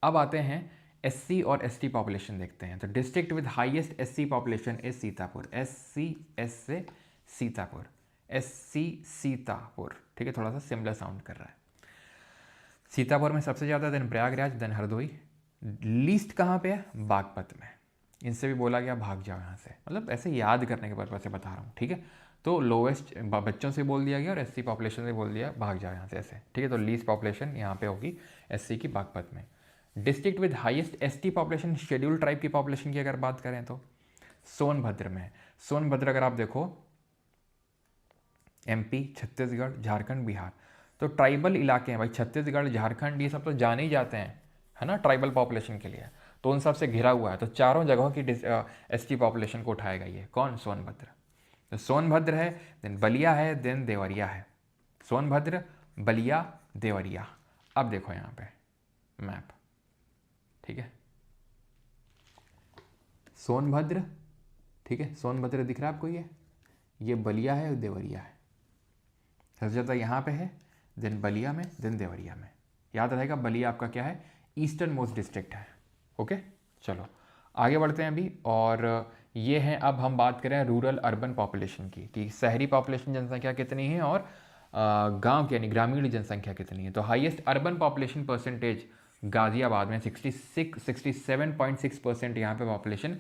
अब आते हैं SC और ST पॉपुलेशन देखते हैं। तो district with highest SC population is Sitapur. SC से सीतापुर, SC सीतापुर। ठीक है, थोड़ा सा सिमिलर साउंड कर रहा है। सीतापुर में सबसे ज़्यादा, then Prayagraj, then Hardoi. Least कहाँ पे है? बागपत में। इनसे भी बोला गया भाग जाओ यहाँ से, मतलब ऐसे याद करने के पर्पज से बता रहा हूँ। ठीक है, तो लोवेस्ट बच्चों से बोल दिया गया और SC पॉपुलेशन से बोल दिया भाग जाओ यहाँ से, ऐसे। ठीक है, तो लीस्ट पॉपुलेशन यहाँ पे होगी SC की बागपत में। District with highest ST population, schedule tribe की पॉपुलेशन की अगर बात करें तो सोनभद्र में। सोनभद्र अगर आप देखो MP, छत्तीसगढ़, झारखंड, बिहार, तो ट्राइबल इलाके हैं भाई। छत्तीसगढ़, झारखंड, ये सब तो जाने ही जाते हैं, है ना, ट्राइबल पॉपुलेशन के लिए। तो उन सब से घिरा हुआ है, तो चारों जगहों की ST पॉपुलेशन को उठाएगा ये कौन? सोनभद्र। तो सोनभद्र है, देन बलिया है, देन देवरिया है। सोनभद्र, बलिया, देवरिया। अब देखो यहाँ पे मैप। ठीक है, सोनभद्र, ठीक है, सोनभद्र दिख रहा है आपको? ये बलिया है और देवरिया है। सबसे ज़्यादा यहाँ पे है, देन बलिया में, देन देवरिया में। याद रहेगा, बलिया आपका क्या है? ईस्टर्न मोस्ट डिस्ट्रिक्ट है। ओके, चलो आगे बढ़ते हैं अभी। और ये हैं, अब हम बात करें रूरल अर्बन पॉपुलेशन की, कि शहरी पॉपुलेशन जनसंख्या कितनी है और गांव की यानी ग्रामीण जनसंख्या कितनी है। तो highest urban population percentage Ghaziabad में 67.6% यहाँ पे पॉपुलेशन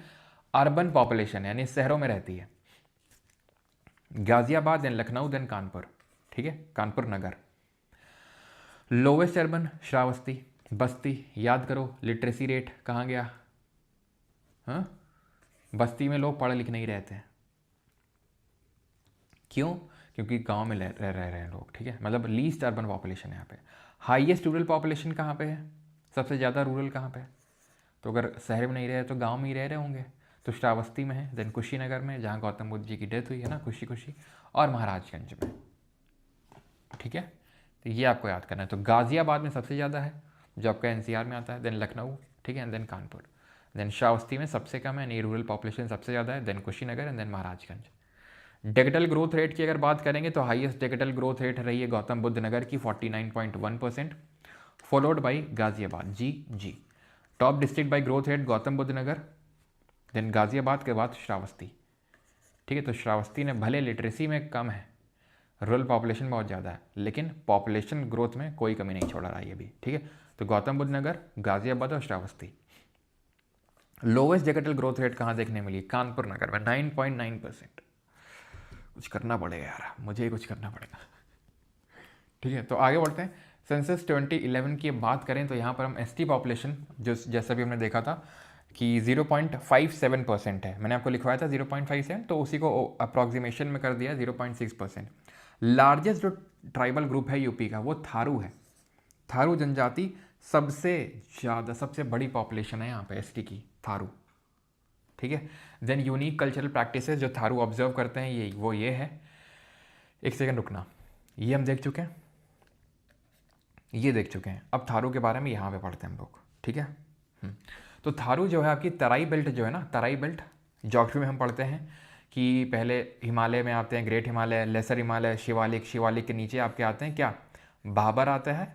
अर्बन पॉपुलेशन यानी शहरों में रहती है। गाजियाबाद, देन लखनऊ, देन कानपुर, ठीक है, कानपुर नगर। लोवेस्ट अर्बन श्रावस्ती, बस्ती, याद करो लिटरेसी रेट कहाँ गया, हाँ, बस्ती में लोग पढ़ लिख नहीं रहते हैं। क्यों? क्योंकि गांव में रह रहे हैं लोग, ठीक है, मतलब लीस्ट अर्बन पॉपुलेशन है यहाँ पे। हाईएस्ट रूरल पॉपुलेशन कहाँ पे है, सबसे ज़्यादा रूरल कहाँ पे है? तो अगर शहर में नहीं रहे तो गांव में ही रह रहे होंगे, तो श्रावस्ती में है, देन कुशीनगर में जहाँ गौतम बुद्ध जी की डेथ हुई है ना, खुशी, और महाराजगंज में, ठीक है। तो ये आपको याद करना है। तो गाज़ियाबाद में सबसे ज़्यादा है जो आपका एनसीआर में आता है, देन लखनऊ, ठीक है, देन कानपुर, देन श्रावस्ती में सबसे कम है, यानी रूरल पॉपुलेशन सबसे ज़्यादा है, then Kushinagar and then Maharajganj. Digital growth rate की अगर बात करेंगे तो हाईएस्ट डिजिटल ग्रोथ रेट रही है गौतम बुद्ध नगर की 49.1%, फॉलोड बाई गाज़ियाबाद, जी। Top district by growth rate Gautam Buddh Nagar, then Ghaziabad के बाद श्रावस्ती, ठीक है। तो श्रावस्ती ने भले लिटरेसी में कम है, रूरल पॉपुलेशन बहुत ज़्यादा है, लेकिन पॉपुलेशन ग्रोथ में कोई कमी नहीं छोड़ रहा है ये भी, ठीक है। तो गौतम बुद्ध नगर, गाज़ियाबाद और Shravasti. Lowest digital growth rate कहाँ देखने मिली? कानपुर नगर में 9.9%। कुछ करना पड़ेगा यार, मुझे ही कुछ करना पड़ेगा, ठीक है। तो आगे बढ़ते हैं। सेंसस 2011 की बात करें तो यहाँ पर हम एसटी पॉपुलेशन जो जैसा भी हमने देखा था कि 0.57% है, मैंने आपको लिखवाया था 0.57, तो उसी को अप्रॉक्सीमेशन में कर दिया 0.6%। लार्जेस्ट जो ट्राइबल ग्रुप है यूपी का वो थारू है। थारू जनजाति सबसे ज़्यादा, सबसे बड़ी पॉपुलेशन है यहाँ पे एसटी की, थारू, ठीक है। देन यूनिक कल्चरल प्रैक्टिसेस जो थारू ऑब्जर्व करते हैं ये है, एक सेकंड रुकना, ये हम देख चुके हैं, ये देख चुके हैं। अब थारू के बारे में यहाँ पे पढ़ते हैं हम लोग, ठीक है। तो थारू जो है आपकी तराई बेल्ट जो है ना, तराई बेल्ट ज्योग्राफी में हम पढ़ते हैं कि पहले हिमालय में आते हैं, ग्रेट हिमालय, लेसर हिमालय, शिवालिक के नीचे आपके आते हैं क्या, भाबर आता है,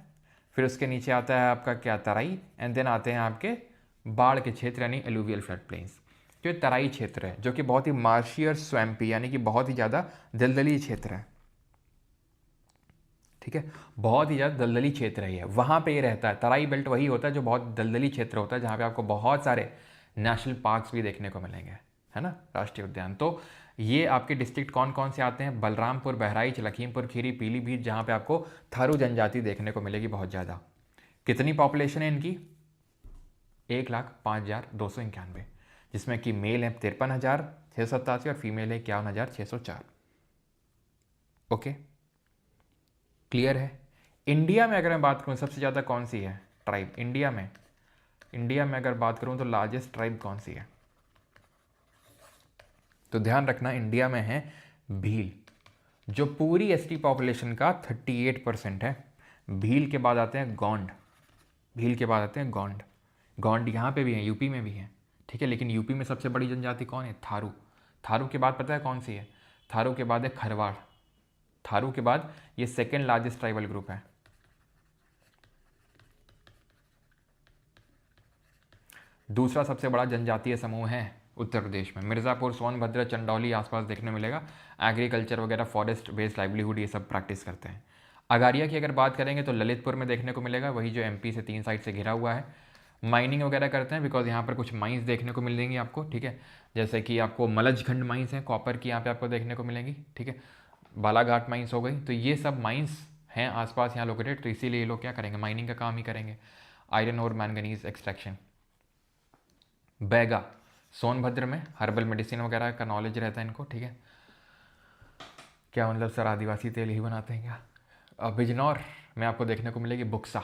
फिर उसके नीचे आता है आपका क्या, तराई, एंड देन आते हैं आपके बाढ़ के क्षेत्र यानी एलुवियल फ्लड प्लेन्स। जो ये तराई क्षेत्र है जो कि बहुत ही मार्शी और स्वैम्पी यानी कि बहुत ही ज़्यादा दलदली क्षेत्र है, ठीक है, बहुत ही ज़्यादा दलदली क्षेत्र है ये, वहाँ पे ये रहता है। तराई बेल्ट वही होता है जो बहुत दलदली क्षेत्र होता है, जहाँ पे आपको बहुत सारे नेशनल पार्क्स भी देखने को मिलेंगे, है ना, राष्ट्रीय उद्यान। तो ये आपके डिस्ट्रिक्ट कौन कौन से आते हैं? बलरामपुर, बहराइच, लखीमपुर खीरी, पीलीभीत, जहाँ पे आपको थारू जनजाति देखने को मिलेगी बहुत ज़्यादा। कितनी पॉपुलेशन है इनकी? 1,05,291, जिसमें कि मेल है 53,687 और फीमेल है 51,604। ओके, क्लियर है। इंडिया में अगर मैं बात करूं सबसे ज़्यादा कौन सी है ट्राइब इंडिया में अगर बात करूं तो लार्जेस्ट ट्राइब कौन सी है? तो ध्यान रखना इंडिया में है भील, जो पूरी एसटी पॉपुलेशन का 38% है। भील के बाद आते हैं गौंड, गौंड यहाँ पे भी हैं, यूपी में भी हैं, ठीक है। लेकिन यूपी में सबसे बड़ी जनजाति कौन है? थारू के बाद पता है कौन सी है? थारू के बाद है खरवाड़, थारू के बाद ये सेकेंड लार्जेस्ट ट्राइबल ग्रुप है। दूसरा सबसे बड़ा जनजातीय समूह है उत्तर प्रदेश में, मिर्ज़ापुर, सोनभद्र, चंदौली आसपास देखने मिलेगा। एग्रीकल्चर वगैरह, फॉरेस्ट बेस्ड लाइवलीहुड ये सब प्रैक्टिस करते हैं। अगारिया की अगर बात करेंगे तो ललितपुर में देखने को मिलेगा, वही जो एमपी से 3 साइड से घिरा हुआ है। माइनिंग वगैरह करते हैं बिकॉज यहाँ पर कुछ माइंस देखने को मिलेंगी आपको, ठीक है, जैसे कि आपको मलजखंड माइंस हैं, कॉपर की यहाँ पे आपको देखने को मिलेंगी, ठीक है। बालाघाट माइंस हो गई, तो ये सब माइंस हैं आसपास यहाँ लोकेटेड, तो इसीलिए ये लोग क्या करेंगे? माइनिंग का काम ही करेंगे, आयरन और मैंगनीज एक्सट्रैक्शन। बैगा सोनभद्र में हर्बल मेडिसिन वगैरह का नॉलेज रहता है इनको, ठीक है। क्या मतलब सर आदिवासी तेल ही बनाते हैं क्या? बिजनौर में आपको देखने को मिलेगी बुक्सा,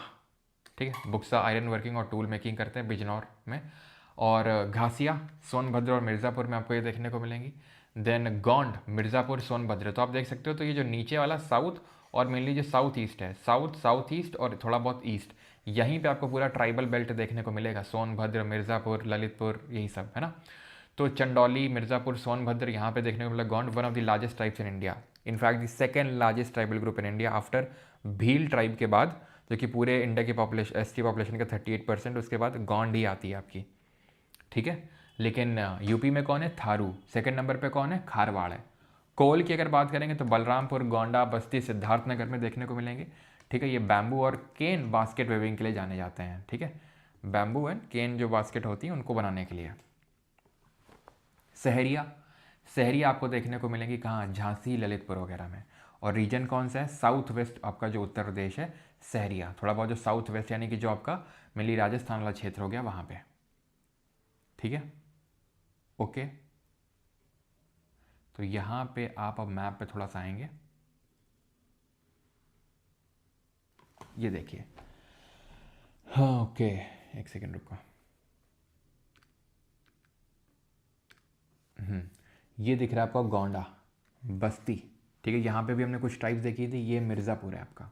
ठीक है, बुक्सा आयरन वर्किंग और टूल मेकिंग करते हैं बिजनौर में। और घासिया सोनभद्र और मिर्ज़ापुर में आपको ये देखने को मिलेंगी। देन गोंड, मिर्ज़ापुर, सोनभद्र, तो आप देख सकते हो तो ये जो नीचे वाला साउथ और मेनली जो साउथ ईस्ट है, साउथ ईस्ट और थोड़ा बहुत ईस्ट, यहीं पे आपको पूरा ट्राइबल बेल्ट देखने को मिलेगा, सोनभद्र, मिर्ज़ापुर, ललितपुर, यही सब है ना। तो चंदौली, मिर्ज़ापुर, सोनभद्र यहाँ पे देखने को मिला। Gond one of the largest tribes in India, in fact the second largest tribal group in India after Bhil tribe के बाद, जो कि पूरे इंडिया की पॉपुलेशन एसटी पॉपुलेशन का 38%, उसके बाद गोंड ही आती है आपकी, ठीक है। लेकिन यूपी में कौन है? थारू। सेकंड नंबर पे कौन है? खारवाड़ है। कोल की अगर बात करेंगे तो बलरामपुर, गोंडा, बस्ती, सिद्धार्थनगर में देखने को मिलेंगे, ठीक है। ये बैम्बू और केन बास्केट वेविंग के लिए जाने जाते हैं, ठीक है। बैम्बू एंड केन जो बास्केट होती है उनको बनाने के लिए। सहरिया, सहरिया आपको देखने को मिलेंगी कहाँ, झांसी, ललितपुर वगैरह में। और रीजन कौन सा है, साउथ वेस्ट आपका जो उत्तर प्रदेश है, सहरिया। थोड़ा बहुत जो साउथ वेस्ट यानी कि जो आपका मेनली राजस्थान वाला क्षेत्र हो गया वहाँ पे, ठीक है, ओके। तो यहाँ पे आप अब मैप पे थोड़ा सा आएंगे, ये देखिए, हाँ ओके, एक सेकेंड रुको। ये दिख रहा है आपका गोंडा, बस्ती, ठीक है। यहाँ पे भी हमने कुछ ट्राइब्स देखी थी। ये मिर्ज़ापुर है आपका,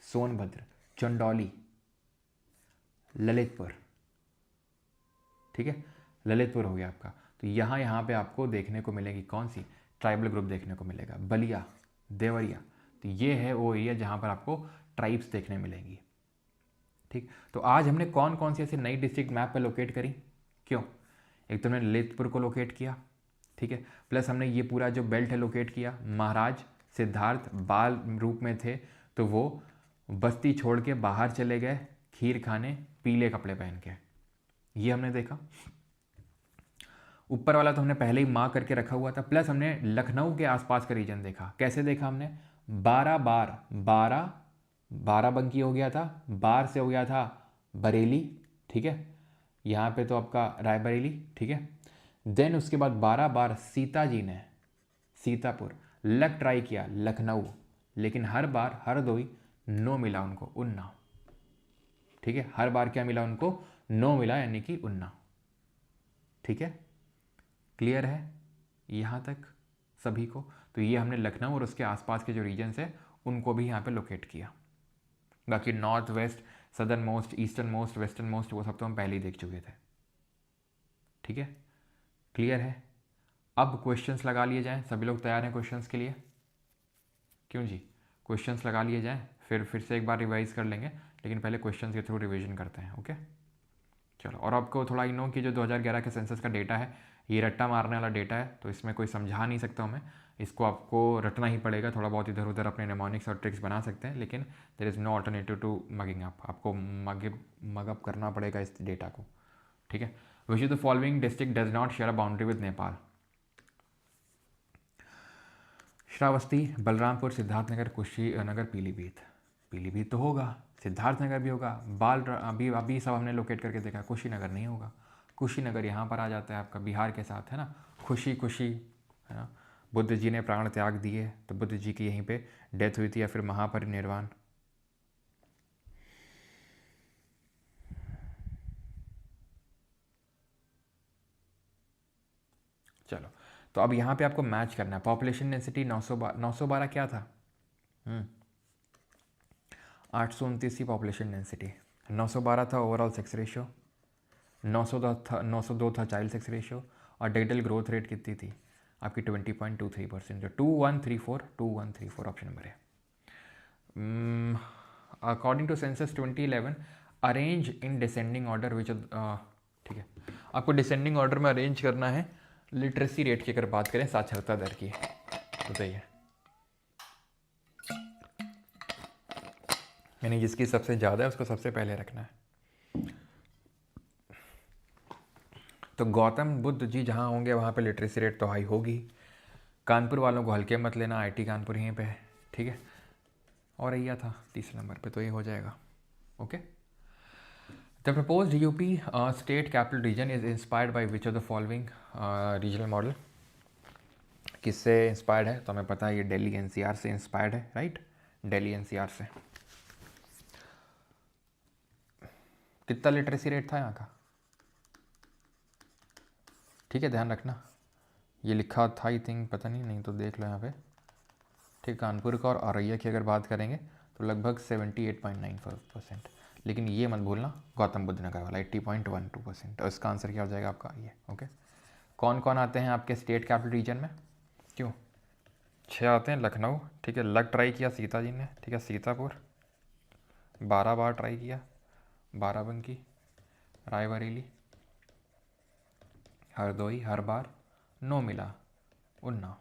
सोनभद्र, चंदौली, ललितपुर, ठीक है, ललितपुर हो गया आपका। तो यहाँ पे आपको देखने को मिलेगी कौन सी, ट्राइबल ग्रुप देखने को मिलेगा, बलिया, देवरिया। तो ये है वो एरिया जहाँ पर आपको ट्राइब्स देखने मिलेंगी, ठीक। तो आज हमने कौन कौन सी ऐसी नई डिस्ट्रिक्ट मैप पे लोकेट करी, क्यों, एक तो हमने ललितपुर को लोकेट किया, ठीक है, प्लस हमने ये पूरा जो बेल्ट है लोकेट किया। महाराज सिद्धार्थ बाल रूप में थे तो वो बस्ती छोड़ के बाहर चले गए खीर खाने पीले कपड़े पहन के, ये हमने देखा। ऊपर वाला तो हमने पहले ही मार्क करके रखा हुआ था। प्लस हमने लखनऊ के आसपास का रीजन देखा। कैसे देखा हमने, 12 बार, 12 बाराबंकी हो गया था, बार से हो गया था बरेली, ठीक है, यहाँ पे तो आपका रायबरेली, ठीक है। देन उसके बाद 12 बार सीता जी ने सीतापुर, लक ट्राई किया लखनऊ, लेकिन हर बार हर दो ही नो मिला उनको, उन्नाव, ठीक है, हर बार क्या मिला उनको, नो मिला, यानी कि उन्नाव, ठीक है, क्लियर है यहाँ तक सभी को। तो ये हमने लखनऊ और उसके आसपास के जो रीजन्स है उनको भी यहाँ पे लोकेट किया। बाकी north west, southern most, eastern most, western most वो सब तो हम पहले ही देख चुके थे, ठीक है, क्लियर है। अब क्वेश्चंस लगा लिए जाएं, सभी लोग तैयार हैं क्वेश्चंस के लिए, क्यों जी, क्वेश्चंस लगा लिए जाएं, फिर से एक बार रिवाइज कर लेंगे, लेकिन पहले क्वेश्चंस के थ्रू रिवीजन करते हैं, ओके। चलो, और आपको थोड़ा नो कि जो 2011 के सेंसस का डेटा है ये रट्टा मारने वाला डेटा है, तो इसमें कोई समझा नहीं सकता हूँ मैं, इसको आपको रटना ही पड़ेगा। थोड़ा बहुत इधर उधर अपने नेमोनिक्स और ट्रिक्स बना सकते हैं, लेकिन there is no alternative to mugging up, आपको मगअप करना पड़ेगा इस डेटा को, ठीक है। Which is the following district does not share a boundary with Nepal, Shravasti, Balrampur, Siddharthnagar, Kushinagar, Pilibhit. Pilibhit तो होगा, सिद्धार्थनगर भी होगा, अभी अभी सब हमने लोकेट करके देखा, कुशीनगर नहीं होगा। कुशीनगर यहाँ पर आ जाता है आपका बिहार के साथ, है ना, खुशी खुशी, है ना, बुद्ध जी ने प्राण त्याग दिए तो बुद्ध जी की यहीं पे डेथ हुई थी, या फिर महापरिनिर्वाण। चलो, तो अब यहाँ पे आपको मैच करना है। पॉपुलेशन डेंसिटी 912 क्या था, 829 की पॉपुलेशन डेंसिटी, 912 था ओवरऑल सेक्स रेशियो, 902 था चाइल्ड सेक्स रेशियो, और डिजिटल ग्रोथ रेट कितनी थी आपकी 20.23%, जो 2134 ऑप्शन नंबर है। According to census 2011 arrange in descending order which, ठीक है, आपको डिसेंडिंग ऑर्डर में अरेंज करना है। लिटरेसी रेट की अगर बात करें, साक्षरता दर की, बताइए, यानी जिसकी सबसे ज़्यादा है उसको सबसे पहले रखना है। तो गौतम बुद्ध जी जहाँ होंगे वहाँ पे लिटरेसी रेट तो हाई होगी। कानपुर वालों को हल्के मत लेना, आईटी कानपुर यहीं पे है, ठीक है। और यही था तीसरे नंबर पे, तो ये हो जाएगा, okay. The proposed UP state capital region is inspired by which of the following regional model, किससे इंस्पायर्ड है, तो हमें पता है ये दिल्ली एनसीआर से इंस्पायर्ड है, राइट, दिल्ली एनसीआर से। कितना लिटरेसी रेट था यहाँ का, ठीक है, ध्यान रखना, ये लिखा था आई थिंक, पता नहीं तो देख लो यहाँ पे, ठीक। कानपुर का और औरैया की अगर बात करेंगे तो लगभग 78.95%, लेकिन ये मत भूलना गौतम बुद्ध नगर वाला 80.12%, और इसका आंसर क्या हो जाएगा आपका ये, ओके। कौन कौन आते हैं आपके स्टेट कैपिटल रीजन में, क्यों, 6 आते हैं, लखनऊ, ठीक है, लक ट्राई किया सीता जी ने, ठीक है, सीतापुर 12 बार ट्राई किया, बाराबंकी, रायबरेली, हरदोई हर बार नो मिला, उन्नाव,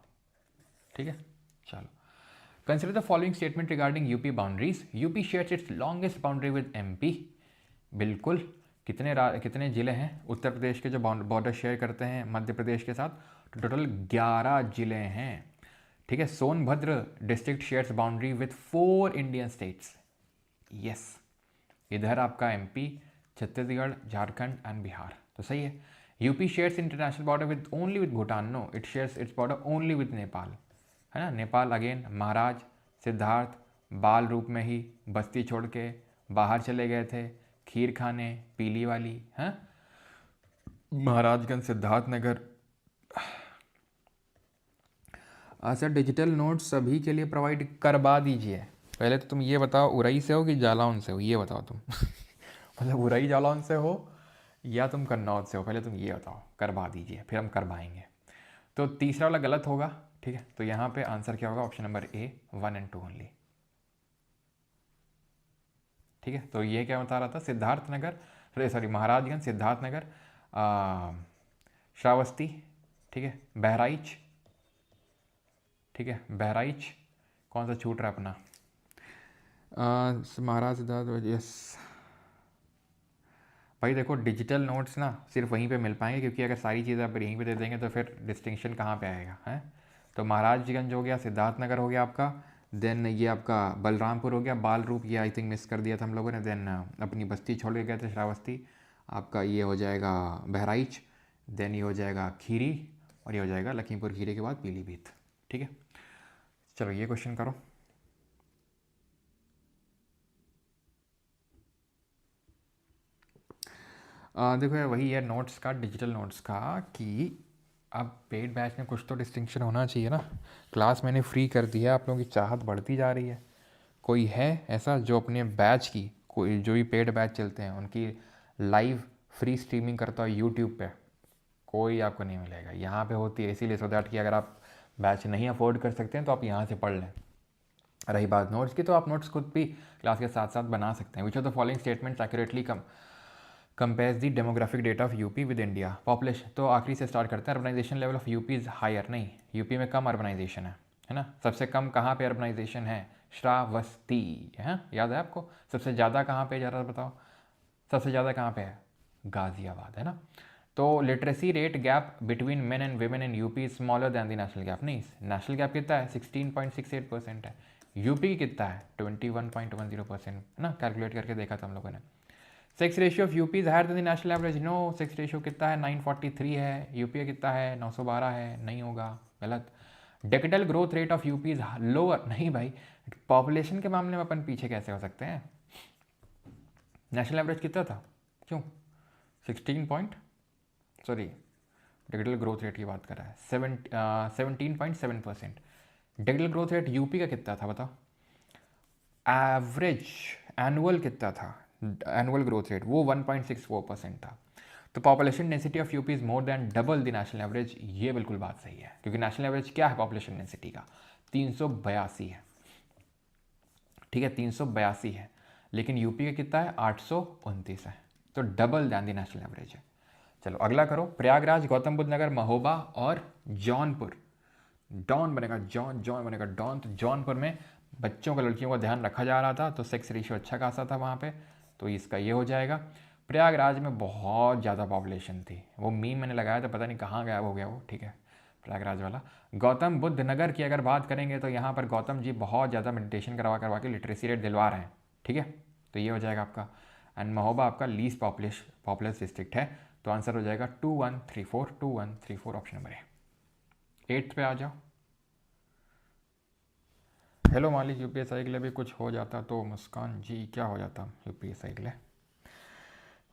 ठीक है। चलो, consider the following statement regarding UP boundaries, UP shares it's longest boundary with MP, बिल्कुल, कितने ज़िले हैं उत्तर प्रदेश के जो बॉर्डर शेयर करते हैं मध्य प्रदेश के साथ? तो टोटल 11 ज़िले हैं। ठीक है, Sonbhadra district shares boundary with 4 Indian states. Yes, इधर आपका एमपी, छत्तीसगढ़, झारखंड एंड बिहार, तो सही है। UP shares international border with only with Bhutan, no it shares its border only with Nepal, है ना। नेपाल अगेन महाराज सिद्धार्थ बाल रूप में ही बस्ती छोड़ के बाहर चले गए थे खीर खाने, पीली वाली, हैं। Maharajganj, Siddharthnagar. Sir digital notes सभी के लिए प्रोवाइड करवा दीजिए। पहले तो तुम ये बताओ उरई से हो कि जालौन से हो, ये बताओ तुम मतलब उरई जालौन से हो या तुम कन्नौज से हो, पहले तुम ये बताओ। करवा दीजिए, फिर हम करवाएंगे। तो तीसरा वाला गलत होगा, ठीक है। तो यहाँ पे आंसर क्या होगा? Option number A 1 and 2 only. ठीक है, तो ये क्या बता रहा था? सिद्धार्थनगर, सॉरी महाराजगंज, सिद्धार्थनगर, श्रावस्ती, ठीक है, बहराइच, ठीक है, बहराइच। कौन सा छूट रहा अपना? महाराज सिद्धार्थ, यस। भाई देखो डिजिटल नोट्स ना सिर्फ वहीं पे मिल पाएंगे, क्योंकि अगर सारी चीज़ें आप यहीं पे दे देंगे तो फिर डिस्टिंक्शन कहाँ पे आएगा, हैं। तो महाराजगंज हो गया, सिद्धार्थनगर हो गया आपका, देन ये आपका बलरामपुर हो गया, बाल रूप ये आई थिंक मिस कर दिया था हम लोगों ने, देन अपनी बस्ती छोड़ के गए थे श्रावस्ती, आपका ये हो जाएगा बहराइच, देन ये हो जाएगा खीरी, और ये हो जाएगा लखीमपुर खीरी के बाद पीलीभीत। ठीक है, चलो ये क्वेश्चन करो। देखो यार वही है नोट्स का, डिजिटल नोट्स का, कि अब पेड बैच में कुछ तो डिस्टिंक्शन होना चाहिए ना। क्लास मैंने फ्री कर दिया, आप लोगों की चाहत बढ़ती जा रही है। कोई है ऐसा जो अपने बैच की, कोई जो भी पेड बैच चलते हैं उनकी लाइव फ्री स्ट्रीमिंग करता हो यूट्यूब पे? कोई आपको नहीं मिलेगा। यहाँ पे होती है इसीलिए, सो दैट कि अगर आप बैच नहीं अफोर्ड कर सकते हैं तो आप यहाँ से पढ़ लें। रही बात नोट्स की, तो आप नोट्स खुद भी क्लास के साथ साथ बना सकते हैं। Which of the following statements accurately compares the demographic data of UP with India? Population, तो आखिरी से स्टार्ट करते हैं। Urbanisation level of UP is higher, नहीं, यूपी में कम अर्बनाइजेशन है ना। सबसे कम कहाँ पे अर्बनाइजेशन है? श्रावस्ती, है, याद है आपको। सबसे ज़्यादा कहाँ पे, ज़रा बताओ, सबसे ज़्यादा कहाँ पे है? गाज़ियाबाद, है ना। तो literacy rate gap between main and women in UP is smaller than the national gap, नहीं, नेशनल गैप कितना है? 16.68% है। यूपी की कितना है? 21.10%, है ना। कैलकुलेट करके देखा था हम लोगों ने। Sex ratio of UP is higher than the national average, no. Sex ratio कितना है? 943 है। यूपी कितना है? 912 है, नहीं होगा, गलत। Decadal growth rate of UP is lower, नहीं भाई, पॉपुलेशन के मामले में अपन पीछे कैसे हो सकते हैं? नेशनल एवरेज कितना था? क्यों डेकेडल ग्रोथ रेट की बात कर रहा है, 17.7%। डेकेडल ग्रोथ रेट यूपी का कितना था बताओ? एवरेज एनुअल कितना था? एनुअल ग्रोथ रेट वो 1.64% था। तो population density of UP is more than double the national average, ये बिल्कुल बात सही है, क्योंकि नेशनल एवरेज क्या है पॉपुलेशन डेंसिटी का? 382 है, ठीक है, 382 है। लेकिन यूपी का कितना है? 829 है, तो double than the national average है। चलो अगला करो। प्रयागराज, गौतम बुद्ध नगर, महोबा और जौनपुर। डॉन बनेगा, जॉन बनेगा डॉन। तो जौनपुर में बच्चों का, लड़कियों का ध्यान रखा जा रहा था, तो सेक्स रेशियो अच्छा खासा था वहाँ पे, तो इसका ये हो जाएगा। प्रयागराज में बहुत ज़्यादा पॉपुलेशन थी, वो मीम मैंने लगाया था, पता नहीं कहाँ गायब हो गया वो, ठीक है, प्रयागराज वाला। गौतम बुद्ध नगर की अगर बात करेंगे तो यहाँ पर गौतम जी बहुत ज़्यादा मेडिटेशन करवा के लिटरेसी रेट दिलवा रहे हैं, ठीक है, तो ये हो जाएगा आपका। एंड महोबा आपका लीस्ट पॉपुलस डिस्ट्रिक्ट है, तो आंसर हो जाएगा 2134 ऑप्शन नंबर है। 8th पे आ जाओ। हेलो मालिक, यूपीएसआई के लिए भी कुछ हो जाता तो? मुस्कान जी, क्या हो जाता यूपीएसआई के लिए?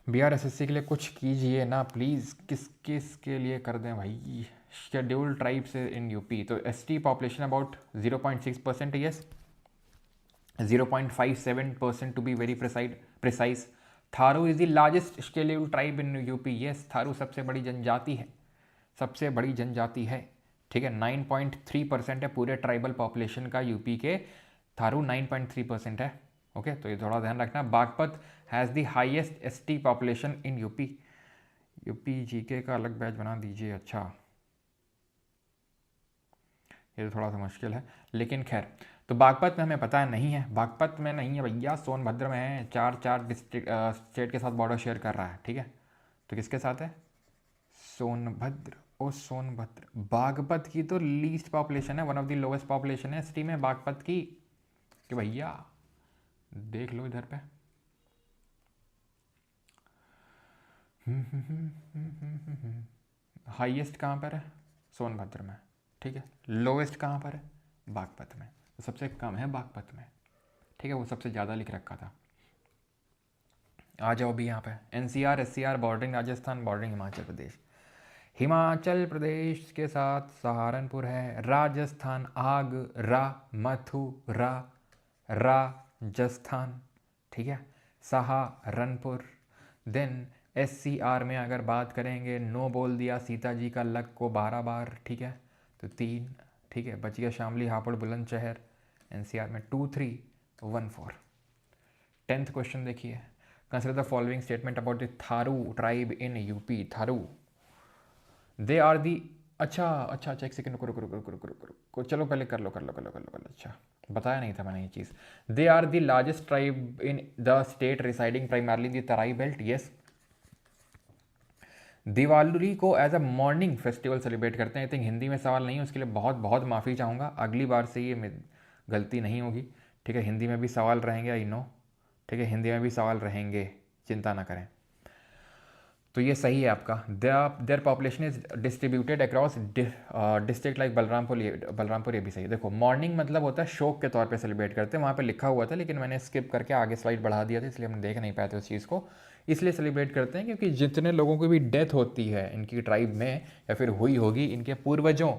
बीआरएसएससी के लिए कुछ कीजिए ना प्लीज़। किस किस के लिए कर दें भाई? शेड्यूल्ड ट्राइब्स इन यूपी, तो ST population about 0.6%, yes, 0.57% to be very precise. Tharu is the largest scheduled tribe in UP, yes, Tharu सबसे बड़ी जनजाति है, सबसे बड़ी जनजाति है, ठीक है। 9.3% है पूरे ट्राइबल पॉपुलेशन का यूपी के, थारू 9.3% है, ओके, तो ये थोड़ा ध्यान रखना। Baghpat has the highest ST population in UP. UP GK का अलग बैच बना दीजिए, अच्छा, ये तो थोड़ा सा मुश्किल है, लेकिन खैर। तो बागपत में हमें पता है नहीं है, बागपत में नहीं है भैया, सोनभद्र में है, चार चार डिस्ट्रिक्ट स्टेट के साथ बॉर्डर शेयर कर रहा है, ठीक है। तो किसके साथ है? सोनभद्र। ओ सोनभद्र, बागपत की तो लीस्ट पॉपुलेशन है, one of the lowest population है सिटी में बागपत की, कि भैया देख लो इधर पे। हाईएस्ट कहाँ पर है? सोनभद्र में, ठीक है। लोवेस्ट कहाँ पर है? बागपत में। तो सबसे कम है बागपत में, ठीक है, वो सबसे ज़्यादा लिख रखा था। आ जाओ भी यहाँ पे, NCR SCR bordering Rajasthan, bordering Himachal Pradesh. Himachal Pradesh के साथ सहारनपुर है, राजस्थान आगरा मथुरा राजस्थान, ठीक है, सहारनपुर। देन एससीआर में अगर बात करेंगे, नो बोल दिया सीता जी का लक को 12 बार, ठीक है, तो 3, ठीक है, बच गया शामली हापुड़ बुलंदशहर। एनसीआर में 2 3 1 4। 10th क्वेश्चन देखिए, consider the following statement about the Tharu tribe in UP. Tharu they are the, अच्छा, एक सेकंड, रुको, चलो पहले कर लो, अच्छा बताया नहीं था मैंने ये चीज़। They are the largest tribe in the state residing primarily the Terai belt, yes. Diwali को as a morning festival celebrate करते हैं। आई थिंक हिंदी में सवाल नहीं है, उसके लिए बहुत बहुत माफ़ी चाहूँगा, अगली बार से ये गलती नहीं होगी, ठीक है। हिंदी में भी सवाल रहेंगे, आई नो, ठीक है, हिंदी में भी सवाल रहेंगे, चिंता ना करें। तो ये सही है आपका। Their population is distributed across district like Balrampur, ये भी सही है। देखो मॉर्निंग मतलब होता है शोक के तौर पे सेलिब्रेट करते हैं, वहाँ पे लिखा हुआ था लेकिन मैंने स्किप करके आगे स्लाइड बढ़ा दिया था, इसलिए हम देख नहीं पाए थे उस चीज़ को। इसलिए सेलिब्रेट करते हैं क्योंकि जितने लोगों की भी डेथ होती है इनकी ट्राइब में या फिर हुई होगी, इनके पूर्वजों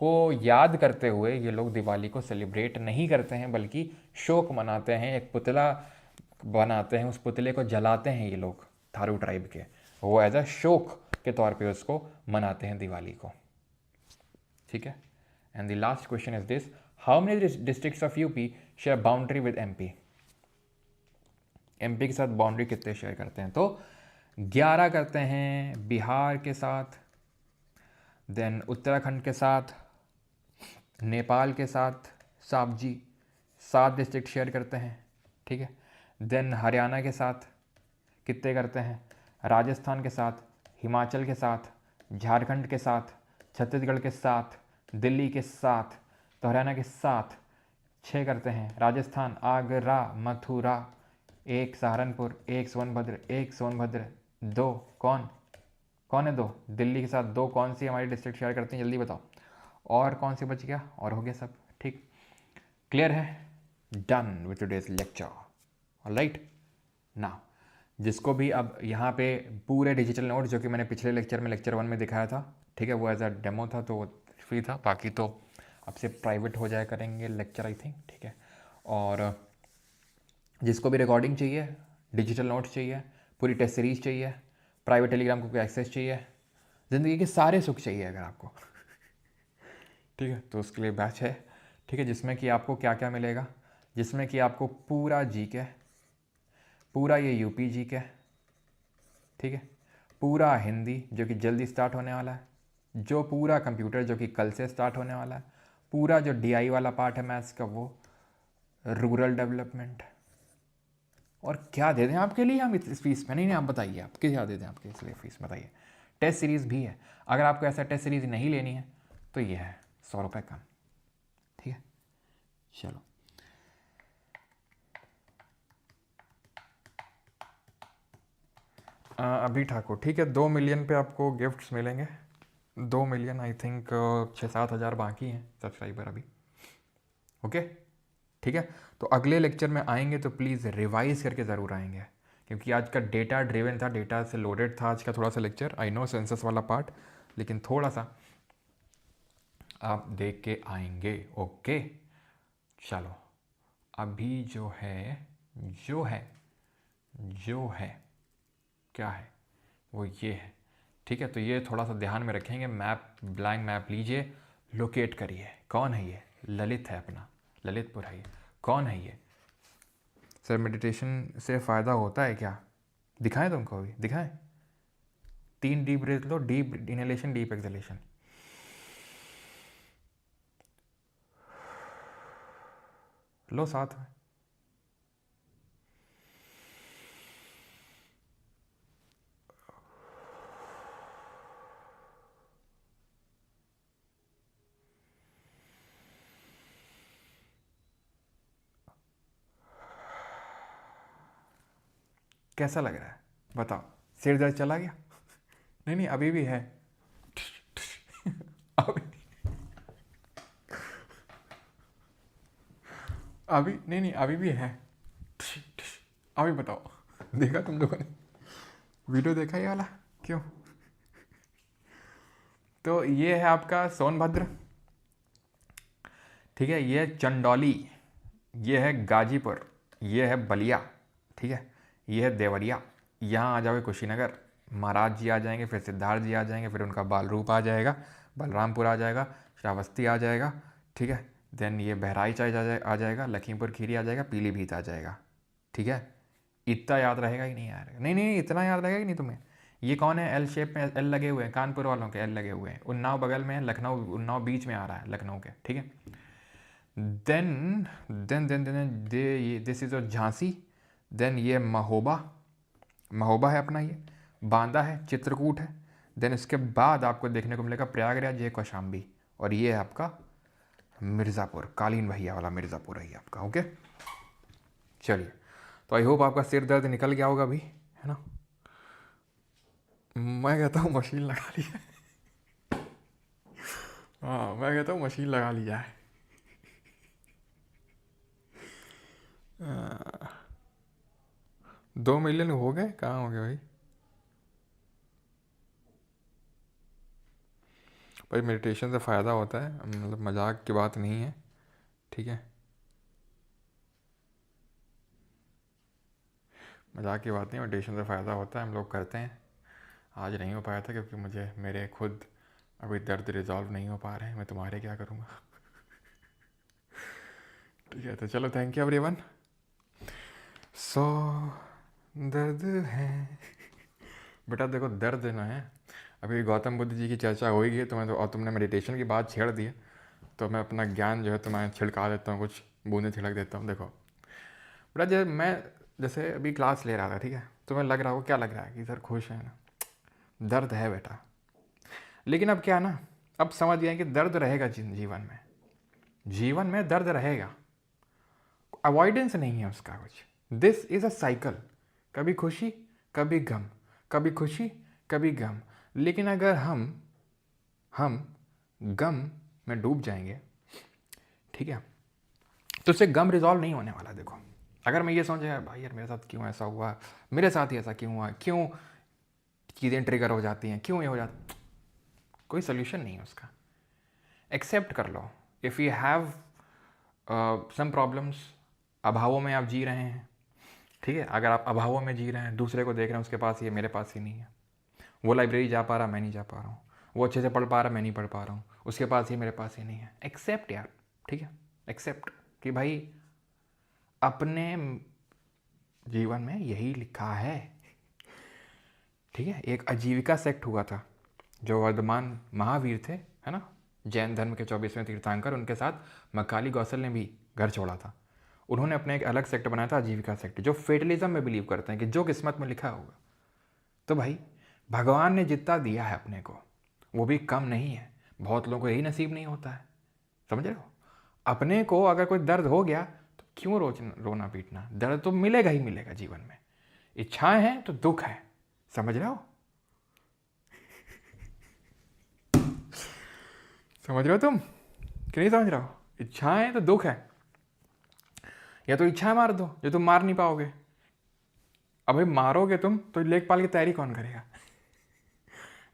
को याद करते हुए ये लोग दिवाली को सेलिब्रेट नहीं करते हैं, बल्कि शोक मनाते हैं, एक पुतला बनाते हैं, उस पुतले को जलाते हैं ये लोग थारू ट्राइब के, वो एज अ शोक के तौर पे उसको मनाते हैं दिवाली को, ठीक है। And the last question is this, how many districts of UP share boundary with MP. MP के साथ बाउंड्री कितने शेयर करते हैं? तो 11 करते हैं बिहार के साथ, देन उत्तराखंड के साथ, नेपाल के साथ, साहब जी 7 डिस्ट्रिक्ट शेयर करते हैं, ठीक है। देन हरियाणा के साथ कितने करते हैं? राजस्थान के साथ, हिमाचल के साथ, झारखंड के साथ, छत्तीसगढ़ के साथ, दिल्ली के साथ, तो हरियाणा के साथ 6 करते हैं। राजस्थान आगरा मथुरा, 1 सहारनपुर, 1 सोनभद्र, 2 कौन है? 2 दिल्ली के साथ, 2 कौन सी हमारी डिस्ट्रिक्ट शेयर करते हैं, जल्दी बताओ। और कौन सी बच गया? और हो गया सब, ठीक, क्लियर है। Done with today's lecture, alright. Now जिसको भी अब यहाँ पे पूरे डिजिटल नोट जो कि मैंने पिछले लेक्चर में लेक्चर 1 में दिखाया था, ठीक है, वो एज अ डेमो था तो वो फ्री था, बाकी तो अब से प्राइवेट हो जाया करेंगे लेक्चर आई थिंक, ठीक है। और जिसको भी रिकॉर्डिंग चाहिए, डिजिटल नोट्स चाहिए, पूरी टेस्ट सीरीज चाहिए, प्राइवेट टेलीग्राम को एक्सेस चाहिए, ज़िंदगी के सारे सुख चाहिए अगर आपको ठीक है, तो उसके लिए बैच है, ठीक है, जिसमें कि आपको क्या क्या मिलेगा, जिसमें कि आपको पूरा जीके, पूरा ये यूपी जीके, ठीक है, पूरा हिंदी जो कि जल्दी स्टार्ट होने वाला है, जो पूरा कंप्यूटर जो कि कल से स्टार्ट होने वाला है, पूरा जो डीआई वाला पार्ट है मैथ्स का वो, रूरल डेवलपमेंट, और क्या दे दें आपके लिए हम इस फीस में? नहीं आप बताइए, आप क्या दे दें आपके इसलिए फीस बताइए। टेस्ट सीरीज़ भी है, अगर आपको ऐसा टेस्ट सीरीज़ नहीं लेनी है तो ये है 100 रुपये कम, ठीक है। चलो अभी ठाकुर, ठीक है, 2 मिलियन पे आपको गिफ्ट्स मिलेंगे, 2 मिलियन आई थिंक 6-7 हज़ार बाकी हैं सब्सक्राइबर अभी, ओके, ठीक है। तो अगले लेक्चर में आएंगे तो प्लीज़ रिवाइज करके ज़रूर आएंगे, क्योंकि आज का डेटा ड्रिवन था, डेटा से लोडेड था आज का थोड़ा सा लेक्चर, आई नो सेंसस वाला पार्ट, लेकिन थोड़ा सा आप देख के आएंगे, ओके। चलो अभी जो है क्या है वो ये है, ठीक है। तो ये थोड़ा सा ध्यान में रखेंगे, मैप, ब्लैंक मैप लीजिए, लोकेट करिए, कौन है ये? ललित है अपना, ललितपुर है ये। कौन है ये? सर मेडिटेशन से फ़ायदा होता है क्या? दिखाएं तुमको? अभी दिखाएं? 3 डीप ब्रेथ लो, डीप इनहेलेशन, डीप एक्सहेलेशन, लो साथ में। कैसा लग रहा है बताओ? सिर दर्द चला गया? नहीं नहीं, अभी भी है। अभी अभी नहीं नहीं, अभी भी है। अभी बताओ, देखा तुम लोगों ने वीडियो देखा ये वाला? क्यों? तो ये है आपका सोनभद्र, ठीक है, ये है चंदौली, ये है गाजीपुर, ये है बलिया, ठीक है, ये है देवरिया। यहाँ आ जाओगे कुशीनगर, महाराज जी आ जाएंगे, फिर सिद्धार्थ जी आ जाएंगे, फिर उनका बाल रूप आ जाएगा, बलरामपुर आ जाएगा, श्रावस्ती आ जाएगा, ठीक है, देन ये बहराइच आ जाएगा, लखीमपुर खीरी आ जाएगा, पीलीभीत आ जाएगा, ठीक है। इतना याद रहेगा ही नहीं यार, नहीं नहीं, इतना याद रहेगा ही नहीं तुम्हें। ये कौन है? एल शेप में एल लगे हुए हैं, कानपुर वालों के एल लगे हुए हैं। उन्नाव बगल में है, लखनऊ, उन्नाव बीच में आ रहा है लखनऊ के, ठीक है। Then then then then the this is Jhansi, then ये महोबा, महोबा है अपना, ये बांदा है, चित्रकूट है। देन इसके बाद आपको देखने को मिलेगा प्रयागराज, ये कौशाम्बी, और ये है आपका मिर्ज़ापुर, कालीन भैया वाला मिर्ज़ापुर है ये आपका। ओके चलिए, तो आई होप आपका सिर दर्द निकल गया होगा अभी, है ना? मैं कहता हूँ मशीन लगा ली है। हाँ, मैं कहता हूँ मशीन लगा ली जाए। 2 मिलियन हो गए? कहाँ हो गए भाई? भाई मेडिटेशन से फ़ायदा होता है, मतलब मजाक की बात नहीं है, ठीक है, मजाक की बात नहीं, मेडिटेशन से फ़ायदा होता है, हम लोग करते हैं। आज नहीं हो पाया था क्योंकि मुझे मेरे खुद अभी दर्द रिजॉल्व नहीं हो पा रहे हैं, मैं तुम्हारे क्या करूँगा। ठीक है, तो चलो, थैंक यू एवरीवन। सो दर्द है बेटा, देखो दर्द ना है, अभी गौतम बुद्ध जी की चर्चा हो ही गई, तो मैं तो, और तुमने मेडिटेशन की बात छेड़ दी है, तो मैं अपना ज्ञान जो है तुम्हें छिड़का देता हूँ, कुछ बूंदे छिड़क देता हूँ। देखो बेटा, जब मैं जैसे अभी क्लास ले रहा था, ठीक है, तुम्हें लग रहा हो, क्या लग रहा है कि सर खुश है ना? दर्द है बेटा, लेकिन अब क्या ना, अब समझ गए कि दर्द रहेगा जीवन में, जीवन में दर्द रहेगा, अवॉइडेंस नहीं है उसका कुछ। दिस इज़ अ साइकिल, कभी खुशी कभी गम, कभी खुशी कभी गम। लेकिन अगर हम गम में डूब जाएंगे, ठीक है, तो उससे गम रिजॉल्व नहीं होने वाला। देखो, अगर मैं ये सोचा भाई यार मेरे साथ क्यों ऐसा हुआ, मेरे साथ ही ऐसा क्यों हुआ, क्यों चीज़ें ट्रिगर हो जाती हैं, क्यों ये हो जाता, कोई सोल्यूशन नहीं है उसका। एक्सेप्ट कर लो, if you have some problems, अभावों में आप जी रहे हैं, ठीक है, अगर आप अभावों में जी रहे हैं, दूसरे को देख रहे हैं उसके पास, ये मेरे पास ही नहीं है, वो लाइब्रेरी जा पा रहा, मैं नहीं जा पा रहा हूँ, वो अच्छे से पढ़ पा रहा, मैं नहीं पढ़ पा रहा हूँ, उसके पास ही, मेरे पास ही नहीं है। एक्सेप्ट यार, ठीक है, एक्सेप्ट कि भाई अपने जीवन में यही लिखा है, ठीक है। एक आजीविका सेक्ट हुआ था, जो वर्धमान महावीर थे, है ना, जैन धर्म के 24वें तीर्थंकर, उनके साथ मकाली गौसल ने भी घर छोड़ा था। उन्होंने अपने एक अलग सेक्ट बनाया था, आजीविका सेक्ट, जो फेटलिज्म में बिलीव करते हैं कि जो किस्मत में लिखा होगा। तो भाई भगवान ने जितना दिया है अपने को, वो भी कम नहीं है, बहुत लोगों को यही नसीब नहीं होता है, समझ रहे हो? अपने को अगर कोई दर्द हो गया तो क्यों रोना पीटना, दर्द तो मिलेगा ही मिलेगा जीवन में। इच्छाएं हैं तो दुख है, समझ रहे हो? समझ रहे हो तुम कि नहीं समझ रहे हो? इच्छाएं हैं तो दुख है, या तो इच्छा मार दो जो तुम मार नहीं पाओगे। अब भाई मारोगे तुम तो लेखपाल की तैयारी कौन करेगा?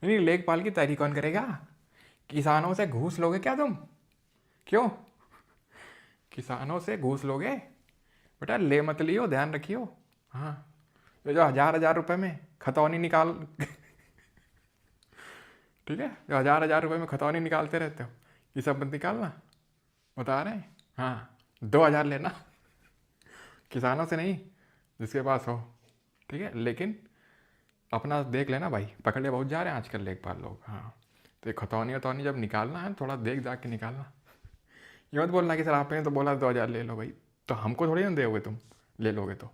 नहीं, लेखपाल की तैयारी कौन करेगा? किसानों से घूस लोगे क्या तुम? क्यों किसानों से घूस लोगे? बेटा ले मत लियो, ध्यान रखियो। हाँ, ये जो हजार रुपए में खतौनी निकाल ठीक है, जो हजार रुपए में खतौनी निकालते रहते हो, ये सब मत निकालना, बता रहे हैं। हाँ, 2000 लेना, किसानों से नहीं, जिसके पास हो, ठीक है। लेकिन अपना देख लेना भाई, पकड़े बहुत जा रहे हैं आजकल लेखपाल लोग। हाँ, तो ये खतौनी वतौनी जब निकालना है, थोड़ा देख जाके निकालना। ये मत बोलना कि सर आपने तो बोला 2000 ले लो भाई, तो हमको थोड़ी ना दोगे, तुम ले लोगे तो,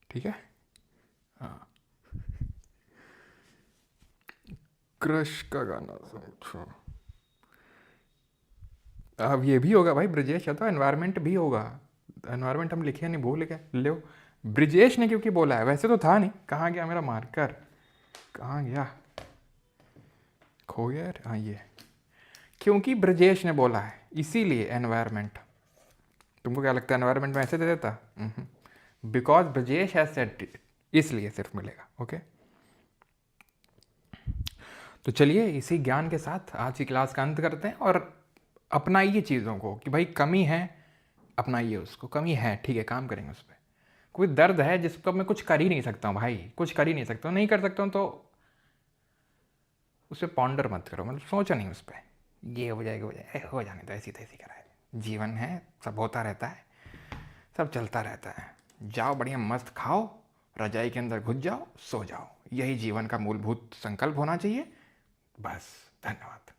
ठीक है। हाँ, क्रश का गाना समझो। अब ये भी होगा भाई, ब्रजेश है तो एनवायरमेंट भी होगा। एनवायरमेंट हम लिखे नहीं, भूल गए, लो ब्रजेश ने क्योंकि बोला है, वैसे तो था नहीं। कहाँ गया मेरा मार्कर, कहाँ गया, खो गया यार। हाँ ये, क्योंकि ब्रजेश ने बोला है इसीलिए एनवायरमेंट। तुमको क्या लगता है एनवायरमेंट में ऐसे दे देता? Because Brajesh has said it, इसलिए सिर्फ मिलेगा। ओके, तो चलिए इसी ज्ञान के साथ आज की क्लास का अंत करते हैं। और अपनाइए चीज़ों को कि भाई कमी है, अपनाइए उसको, कमी है ठीक है, काम करेंगे उस पर। कोई दर्द है जिसको मैं कुछ कर ही नहीं सकता हूँ भाई, कुछ कर ही नहीं सकता हूँ, नहीं कर सकता हूँ, तो उस पर पॉन्डर मत करो, मतलब सोचो नहीं उस पर, ये हो जाएगा हो जाएगा, हो जाने तो ऐसी तैसी करा है। जीवन है, सब होता रहता है, सब चलता रहता है। जाओ बढ़िया मस्त खाओ, रजाई के अंदर घुस जाओ, सो जाओ, यही जीवन का मूलभूत संकल्प होना चाहिए। बस, धन्यवाद।